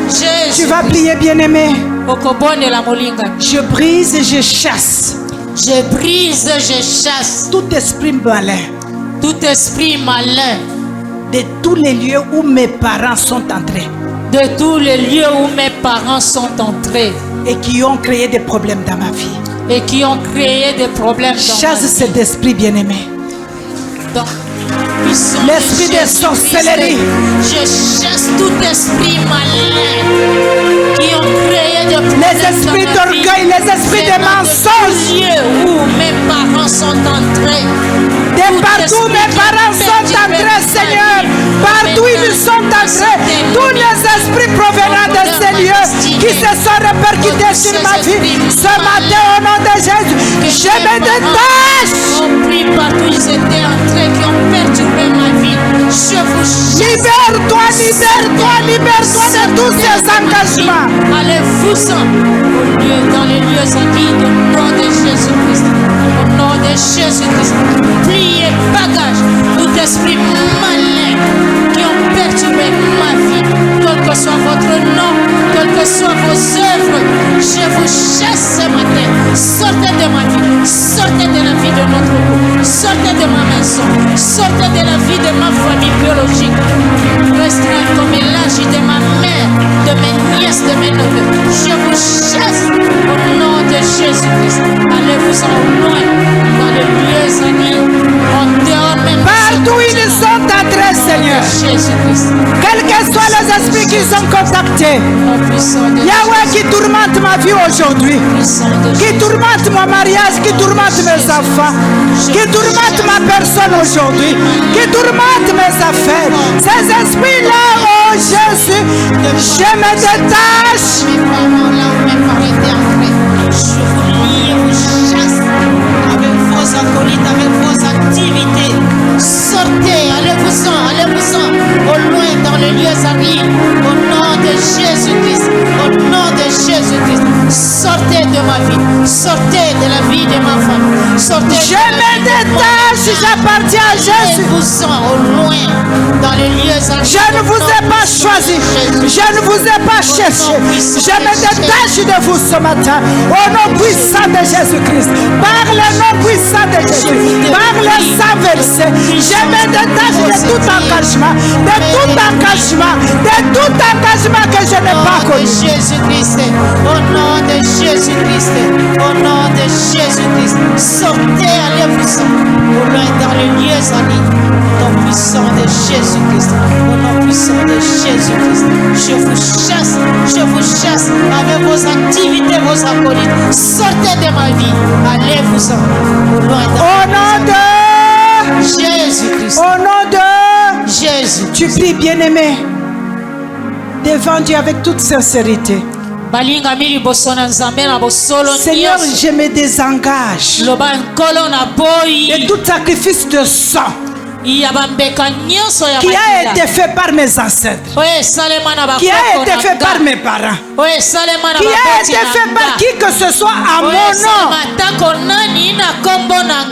Jésus, Tu vas prier, bien-aimé. Okobone la molinga. Je brise et je chasse Je brise, je chasse tout esprit malin tout esprit malin de tous les lieux où mes parents sont entrés de tous les lieux où mes parents sont entrés et qui ont créé des problèmes dans ma vie. et qui ont créé des problèmes dans ma Chasse vie. cet esprit, bien-aimé. Donc, puissant L'esprit de Jésus-Christ, sorcellerie. Je chasse tout esprit malin qui ont créé des problèmes Les esprits dans ma vie. d'orgueil, les esprits de Venant mensonge. tous lieux où mes parents sont entrés. De partout mes parents sont entrés, Seigneur. Partout ils sont entrés. Tous les esprits provenant de ces lieux qui se sont répercutés sur ma vie. Ce matin, au nom de Jésus, je me détache. Compris partout ils étaient entrés, qui ont perturbé ma vie. Je vous chasse. Libère-toi, libère-toi, libère-toi de tous ces engagements. Allez-vous-en dans les lieux saints au nom de Jésus-Christ. Au nom de Jésus-Christ. Pliez bagage tout esprit malin qui ont perturbé ma vie. Quel que soit votre nom, quelles que soient vos œuvres, je vous chasse ce matin. Sortez de ma vie, sortez de la vie de notre couple, sortez de ma maison, sortez de la vie de ma famille biologique. Restreint comme l'âge de ma mère, de mes nièces, de mes neveux. Je vous chasse au nom de Jésus-Christ. Allez-vous-en loin dans les lieux amis, en dehors même. Partout ils sont entrés, Seigneur. Jésus-Christ. Quels que soient les esprits qu'ils ont contactés. Au puissant de Yahweh qui tourmente ma vie aujourd'hui. puissant de Qui Jésus. tourmente mon mariage, qui tourmente mes enfants, qui tourmente ma personne aujourd'hui, qui tourmente mes affaires. Ces esprits-là, oh Jésus, je me détache. Mes parents là où mes parents étaient entrés, je vous lie, vous chasse avec vos acolytes, avec vos activités. Sortez, allez-vous-en, allez-vous-en, au loin dans les lieux arides, au nom de Jésus-Christ, au nom de Jésus-Christ. Sortez de ma vie, sortez de la vie de ma femme, sortez. Je me détache, j'appartiens à Jésus. Allez-vous-en au loin dans les lieux arides. Je ne vous ai pas choisi, je ne vous ai pas cherché. Je me détache de vous ce matin, au nom puissant de Jésus-Christ, par le nom puissant de Jésus, par le sang versé. Je me détache de tout engagement, que je n'ai pas Au nom de connu. Jésus-Christ, au nom de Jésus-Christ, au nom de Jésus-Christ, sortez, allez-vous-en, au loin dans les Jésus-Christ. Au nom puissant de Jésus-Christ. Je vous chasse avec vos activités, vos acolytes. Sortez de ma vie. Allez-vous-en. Au nom de Jésus-Christ. Au nom de Jésus. Tu pries, bien-aimé, devant Dieu avec toute sincérité. Seigneur, je me désengage de tout sacrifice de sang qui a été fait par mes ancêtres, qui a été fait par mes parents, qui a été fait par qui que ce soit à mon nom.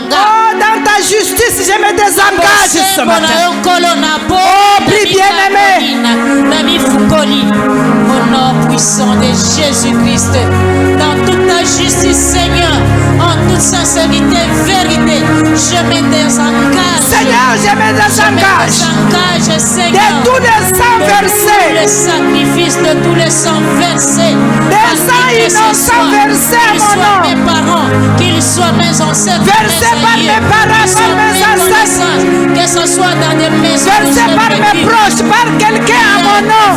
Oh, dans ta justice, je me désengage ce matin. Oh, prie bien-aimé. Au nom puissant de Jésus-Christ, dans toute ta justice, Seigneur, en toute sincérité, vérité, je me désengage. Seigneur, je me désengage Seigneur, de tous les sangs versés, le sacrifice de tous les sangs versés, des sangs innocents versés à mon nom, mes parents, qu'ils soient mes ancêtres, versés par mes parents, par mes ancêtres, que ce soit dans des maisons, versés par mes proches, par quelqu'un à mon nom.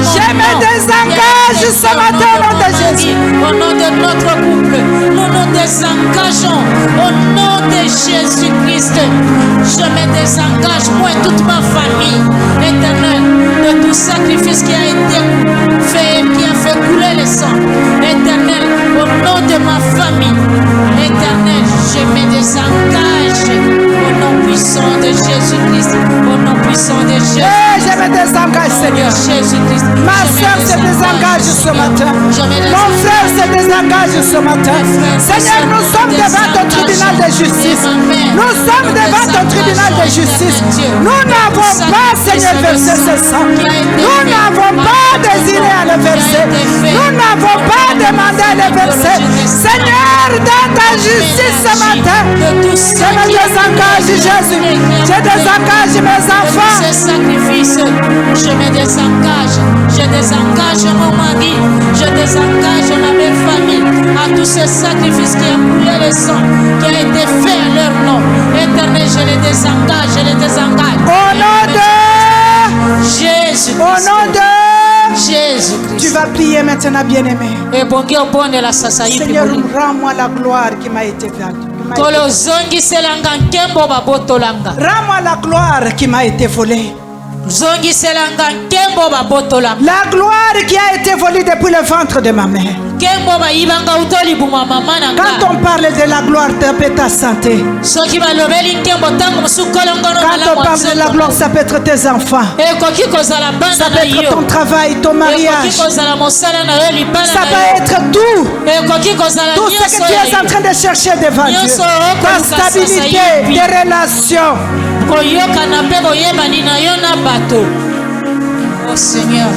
Je me désengage ce matin au nom de Jésus. Au nom de notre couple, nous nous désengageons au nom de Jésus-Christ. Je me désengage, moi et toute ma famille, Éternel, de tout sacrifice qui a été fait, qui a fait couler le sang. Éternel, au nom de ma famille, Éternel, je me désengage au nom puissant de Jésus-Christ. Au nom puissant de Jésus-Christ. Je me désengage, Seigneur. Jésus-Christ. Ma soeur se désengage ce matin. Mon frère se désengage ce matin. Seigneur, nous sommes devant ton tribunal de justice. Nous sommes devant ton tribunal de justice. Nous n'avons pas, Seigneur, versé ce sang. Nous n'avons pas désiré à le verser. Nous n'avons pas demandé à le verser. Seigneur, dans ta justice ce matin, je me désengage, Jésus. Je désengage mes enfants. Ce sacrifice, je me désengage. Je désengage mon mari. Je désengage ma famille à tous ces sacrifices qui ont coulé le sang, qui a été fait à leur nom. Éternel, je les désengage, je les désengage. Au nom de Jésus. Au nom de Jésus. Tu vas prier maintenant, bien-aimé. Seigneur, rends-moi la gloire qui m'a été faite. Rends-moi la gloire qui m'a été volée. La gloire qui a été volée depuis le ventre de ma mère. Quand on parle de la gloire, ça peut être ta santé. Quand on parle de la gloire, ça peut être tes enfants. Ça peut être ton travail, ton mariage. Ça peut être tout. Tout ce que tu es en train de chercher devant Dieu. Ta stabilité, tes relations. Oh Seigneur.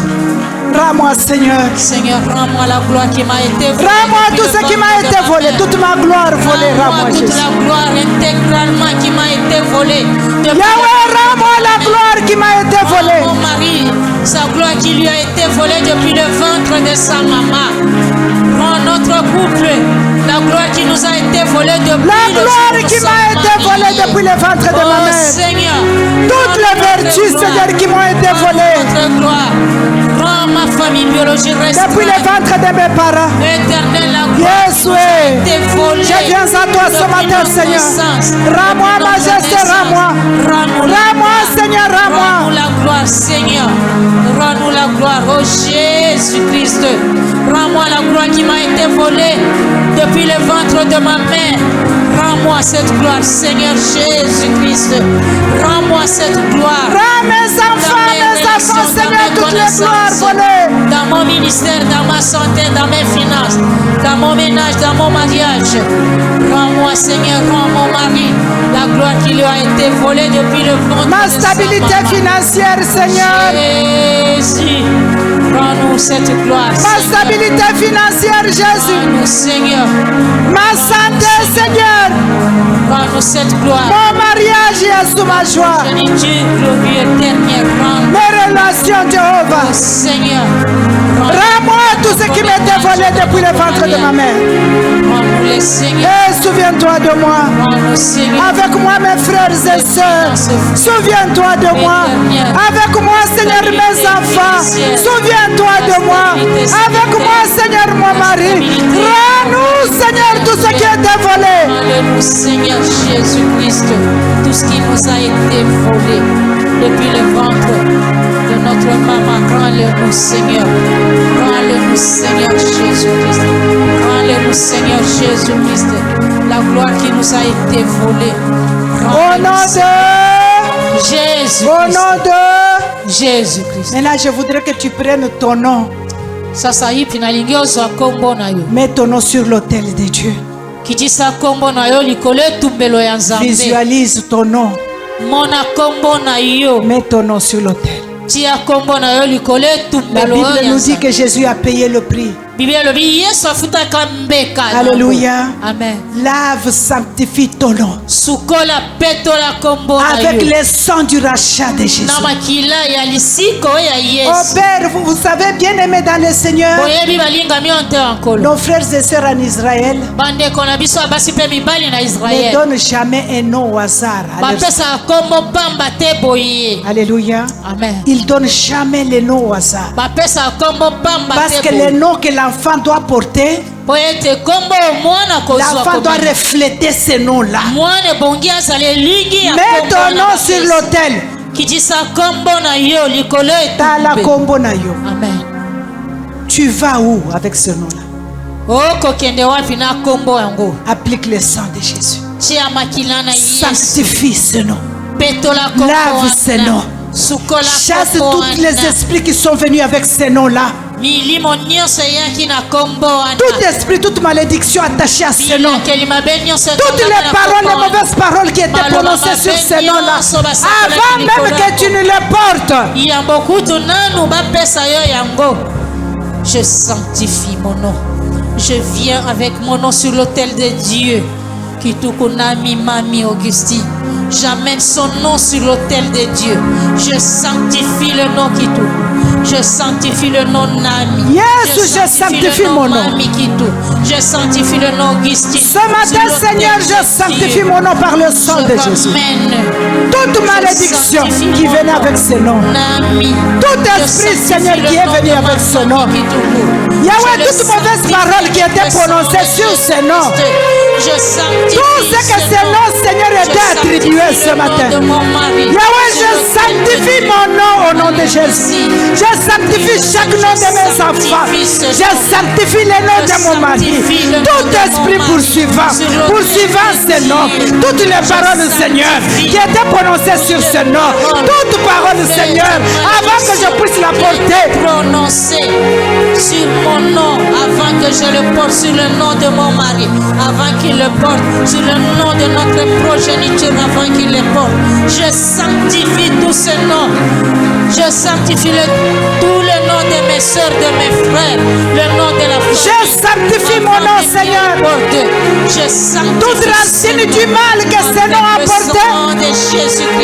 Rends-moi, Seigneur. Seigneur, rends-moi la gloire qui m'a été volée. Rends-moi tout ce qui m'a été volé, toute ma gloire volée. Rends-moi toute Jésus. la gloire intégralement qui m'a été volée. Yahweh, rends-moi la gloire qui m'a été volée. Mon mari, sa gloire qui lui a été volée depuis le ventre de sa maman. Rends notre couple la gloire qui nous a été volée depuis la gloire qui m'a été volée depuis le ventre de ma mère. Seigneur, toutes les vertus, Seigneur, qui m'ont été volées. Notre gloire. Rends ma famille biologique restreinte. Depuis le ventre de mes parents. Éternel, la gloire Yes, oui. Je viens à toi ce matin, Seigneur. Rends-moi, majesté, rends-moi. Rends-moi, Seigneur, rends-moi. Rends-nous la gloire, Seigneur. Rends-nous la gloire, oh Jésus-Christ. Rends-moi la gloire qui m'a été volée depuis le ventre de ma mère. Rends-moi cette gloire, Seigneur Jésus-Christ. Rends-moi cette gloire. Rends mes enfants, Seigneur, toutes les gloires volées. Dans mon ministère, dans ma santé, dans mes finances, dans mon ménage, dans mon mariage. Rends-moi, Seigneur, rends mon mari la gloire qui lui a été volée depuis le ventre. Ma stabilité financière, Seigneur. Jésus, rends-nous cette gloire. Ma stabilité financière, Jésus. Rends-nous, Seigneur. Ma santé, Seigneur. Rends-nous cette gloire. Mon mariage est sous ma joie. Mes relations, Jéhovah. Seigneur. Rends-moi tout ce qui m'était volé depuis le ventre de ma mère. les Seigneur. Et souviens-toi de moi. Prends-nous, Seigneur. Avec moi, mes frères et sœurs. Souviens-toi de moi. Avec moi, Seigneur, mes enfants. Souviens-toi de moi. Avec moi, Seigneur, mon mari. Rends-nous, Seigneur, tout ce qui est volé. Rends-le-nous, Seigneur Jésus-Christ, tout ce qui nous a été volé depuis le ventre de notre maman. Rends-le-nous, Seigneur. Rends-le-nous, Seigneur Jésus-Christ. Rends-le-nous, Seigneur Jésus-Christ. La gloire qui nous a été volée. Au nom de Jésus-Christ. Au nom de Jésus-Christ. Maintenant, je voudrais que tu prennes ton nom. Sasa hivi nalingi ozwa kombo na yo. Mets ton nom sur l'autel de Dieu. Kitisa kombo na yo likolo etumbelo ya Nzambe. Visualise ton nom. Mona kombo na yo. Mets ton nom sur l'autel. Tia kombo na yo likolo La etumbelo Bible ya nous dit Nzambe. que Jésus a payé le prix. Biblia elobi Yesu afutaka mbeka. Alléluia. Amen. Lave, sanctifie ton nom. Sukola petola kombo na yo. Avec le sang du rachat de Jésus. Na makila ya lisiko ya Oh Yesu. Père, vous savez, bien aimé dans le Seigneur, Boyebi balingami onte ankolo. nos frères et sœurs en Israël Bandeko na biso abasi pe mibali na ne Israël. donnent jamais un nom au hasard. Bapesa kombo pamba te boye. Alléluia. Amen. Ils ne donnent jamais les noms au hasard. Bapesa kombo pamba Parce te que boye. le nom que l'enfant doit porter, Poete kombo mwana kozwa l'enfant doit kombo. refléter ce nom-là. Mwana bongi azale lingi ya Mets kombo ton na nom bapesa. sur l'autel. Kitisa kombo na yo likolo Tala etumbe. kombo na yo. Amen. Tu vas où avec ce nom-là? Okokende wapi na kombo yango. Applique le sang de Jésus. Tia makila na Yesu. Sanctifie ce nom. Petola kombo Lave wana. ce nom. Sukola Chasse kombo tous les wana. esprits qui sont venus avec ce nom-là. Milimo nyonso eyaki na kombo wana. Tout esprit, toute malédiction attachée à ce nom. Bilakeli mabe nyonso Toutes etongami les na paroles, kombo les wana. mauvaises paroles qui étaient prononcées sur ce nom-là. Avant même que tu ne les portes. Yambo kutu nanu bapesa yo yango. Je sanctifie mon nom. Je viens avec mon nom sur l'autel de Dieu. Kitukunami Mami Augustine. J'amène son nom sur l'autel de Dieu. Je sanctifie le nom Kitu. Je sanctifie le nom Nami. Yes, je sanctifie mon nom. Mami Kitu. Je sanctifie le nom Augustine. Ce matin, Seigneur, je sanctifie mon nom par le sang de Jésus. Toute malédiction qui venait avec ce nom. Tout esprit, Seigneur, qui est venu avec ce nom. Yahweh, toute mauvaise parole qui était prononcée sur ce nom. Tout ce que ce nom, Seigneur, était attribué ce matin. Yahweh, je sanctifie mon nom au nom de Jésus. Je sanctifie chaque nom de mes enfants. Je sanctifie les noms de mon mari. Tout esprit poursuivant ce nom. Toutes les paroles, Seigneur, qui étaient prononcées sur ce nom. Toute parole, Seigneur, avant que je puisse la porter. Prononcer sur mon nom, avant que je le porte sur le nom de mon mari, avant qu'il le porte sur le nom de notre progéniture, avant qu'il le porte. Je sanctifie tout ce nom. Je sanctifie tout le nom de mes soeurs, de mes frères, le nom de la famille. Je sanctifie mon nom, Seigneur. Je sanctifie toute racine du mal que ce nom a porté.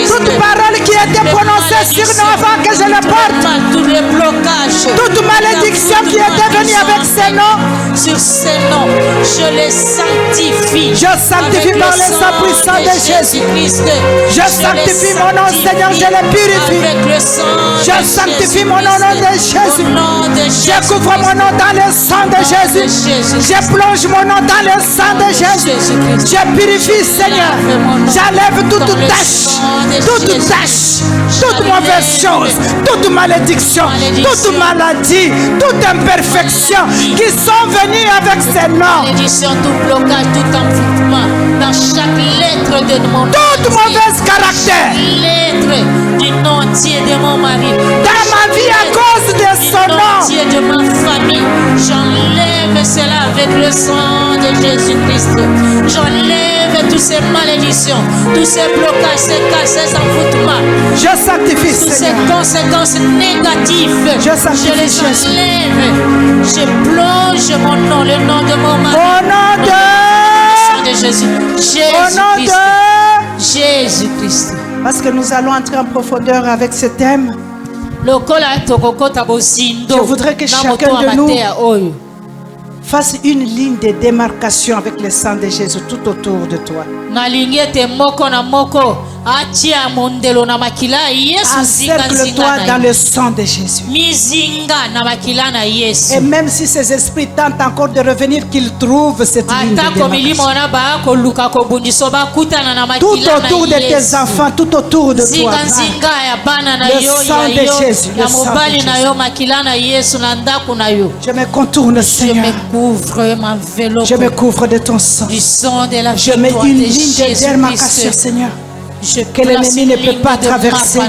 Toute parole qui était prononcée sur nous avant que je le porte. Tous les blocages. Toute malédiction qui était venue avec ce nom. Sur ces noms, je les sanctifie. Je sanctifie par le sang puissant de Jésus. Je sanctifie mon nom, Seigneur, je le purifie. Je sanctifie mon nom au nom de Jésus. Je couvre mon nom dans le sang de Jésus. Je plonge mon nom dans le sang de Jésus. Je purifie, Seigneur. J'enlève toute tâche, toute mauvaise chose, toute malédiction, toute maladie, toute imperfection qui sont venues avec ces noms. Malédiction, tout blocage, tout envoûtement dans chaque lettre de mon nom. Toute mauvaise caractère. Lettre du nom entier de mon mari. Dans ma vie à cause de son nom. Entier de ma famille. J'enlève cela avec le sang de Jésus-Christ. J'enlève toutes ces malédictions, tous ces blocages, ces cas, ces envoûtements. Je sanctifie, toutes Seigneur. ces conséquences négatives. Je les Jésus. enlève. Je plonge mon nom, le nom de mon mari. Au nom de Jésus. Au nom de Jésus-Christ. Parce que nous allons entrer en profondeur avec ce thème. Je voudrais que chacun de nous fasse une ligne de démarcation avec le sang de Jésus tout autour de toi. Encercle-toi dans le sang de Jésus. Et même si ces esprits tentent encore de revenir, qu'ils trouvent cette ligne de démarcation. Tout autour de tes enfants, tout autour de toi. Le sang de Jésus. Le sang de Jésus. Je me contourne, Seigneur. Je me couvre de ton sang. Je mets une ligne de démarcation, Seigneur, que l'ennemi ne peut pas traverser.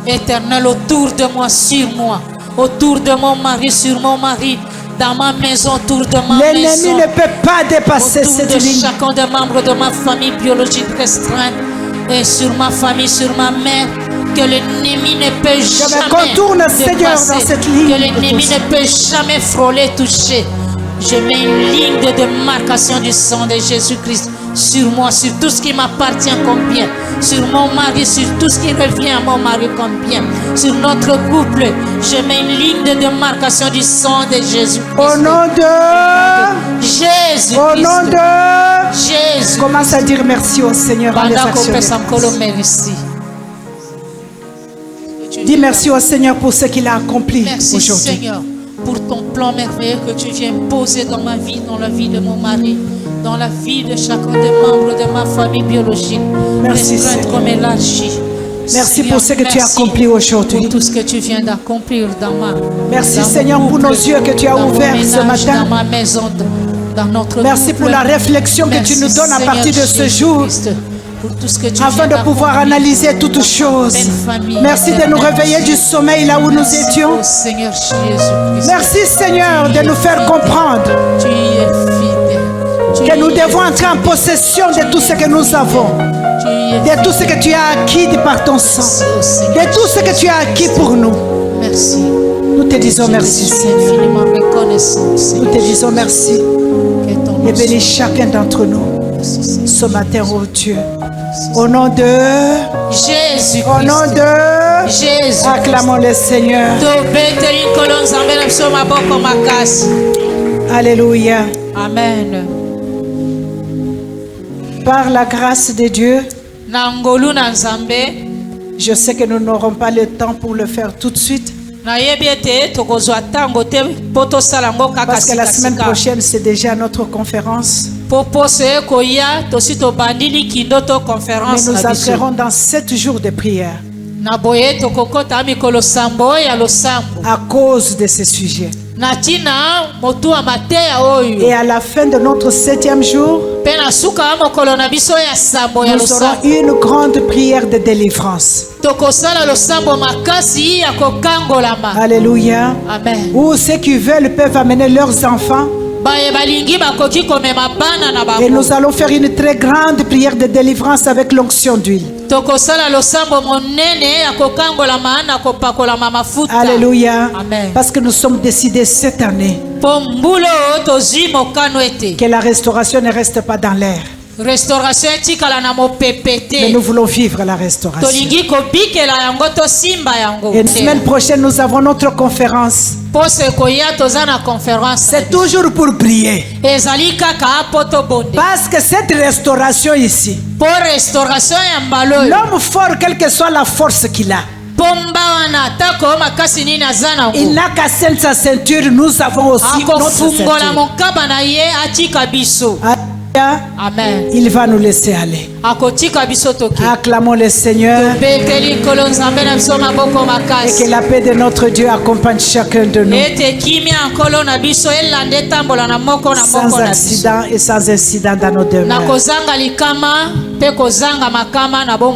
Éternel, autour de moi, sur moi, autour de mon mari, sur mon mari, dans ma maison, autour de ma maison. L'ennemi ne peut pas dépasser cette ligne. Chacun des membres de ma famille biologique restreinte et sur ma famille, sur ma mère, que l'ennemi ne peut jamais me contourne, Seigneur, dans cette ligne. Que l'ennemi ne peut jamais frôler, toucher. Je mets une ligne de démarcation du sang de Jésus-Christ sur moi, sur tout ce qui m'appartient comme bien, sur mon mari, sur tout ce qui revient à mon mari comme bien, sur notre couple. Je mets une ligne de démarcation du sang de Jésus-Christ. Au nom de Jésus. Au nom de Jésus. Commence à dire merci au Seigneur en les actions. Dis merci au Seigneur pour ce qu'il a accompli merci aujourd'hui. Seigneur pour ton plan merveilleux que tu viens poser dans ma vie, dans la vie de mon mari, dans la vie de chacun des membres de ma famille biologique. Merci Seigneur. Comme élargi. Merci Seigneur, pour ce que tu as accompli aujourd'hui. Pour tout ce que tu viens d'accomplir dans ma Merci dans Seigneur couple, pour nos yeux que tu as ouverts ce matin. Dans ma maison, dans notre merci couple. Pour la réflexion que tu nous donnes à partir de ce jour. Afin de pouvoir analyser toutes choses. Merci de nous réveiller du sommeil là où nous étions. Merci Seigneur de nous faire comprendre que nous devons entrer en possession de tout ce que nous avons, de tout ce que tu as acquis par ton sang, de tout ce que tu as acquis pour nous. Merci. Nous te disons merci Seigneur. Nous te disons merci. Et bénis chacun d'entre nous ce matin, oh Dieu. Au nom de Jésus. Au nom de Jésus. Acclamons le Seigneur. Alléluia. Amen. Par la grâce de Dieu, je sais que nous n'aurons pas le temps pour le faire tout de suite. Parce que la semaine prochaine, c'est déjà notre conférence. Mais nous entrerons dans 7 jours de prière à cause de ce sujet. Et à la fin de notre 7e jour, nous aurons une grande prière de délivrance. Alléluia. Amen. Où ceux qui veulent peuvent amener leurs enfants. Et nous allons faire une très grande prière de délivrance avec l'onction d'huile. Alléluia. Amen. Parce que nous sommes décidés cette année que la restauration ne reste pas dans l'air. Mais nous voulons vivre la restauration. Et la semaine prochaine, nous avons notre conférence. C'est toujours pour prier. Parce que cette restauration ici, l'homme fort, quelle que soit la force qu'il a, il n'a qu'à scène sa ceinture. Nous avons aussi notre ceinture. Amen. Il va nous laisser aller. Acclamons le Seigneur. Et que la paix de notre Dieu accompagne chacun de nous. Sans accident et sans incident dans nos demeures.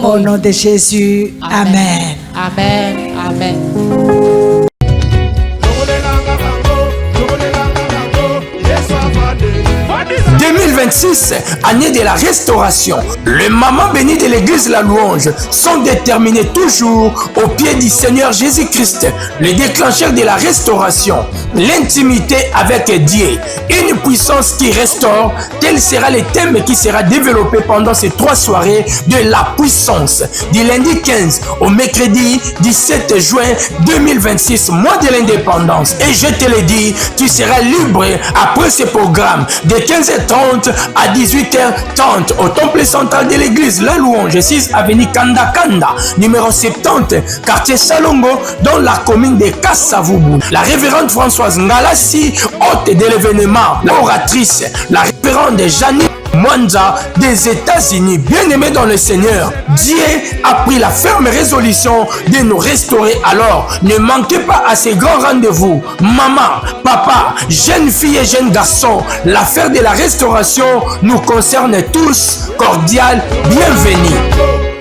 Au nom de Jésus. Amen. Amen. Amen. 2020 2026, année de la restauration. Les mamans bénies de l'église La Louange sont déterminées toujours au pied du Seigneur Jésus-Christ, le déclencheur de la restauration, l'intimité avec Dieu, une puissance qui restaure. Tel sera le thème qui sera développé pendant ces 3 soirées de la puissance, du lundi 15 au mercredi 17 juin 2026, mois de l'indépendance. Et je te le dis, tu seras libre après ce programme de 15h30 à 18h30 au temple central de l'église La Louange, 6 avenue Kanda Kanda, numéro 70, quartier Salongo, dans la commune de Kassavubu. La révérende Françoise Ngalassi, hôte de l'événement, l'oratrice, la révérende Janine Mwanza des États-Unis. Bien-aimés dans le Seigneur, Dieu a pris la ferme résolution de nous restaurer. Alors, ne manquez pas à ces grands rendez-vous. Maman, papa, jeunes filles et jeunes garçons, l'affaire de la restauration nous concerne tous. Cordial, bienvenue.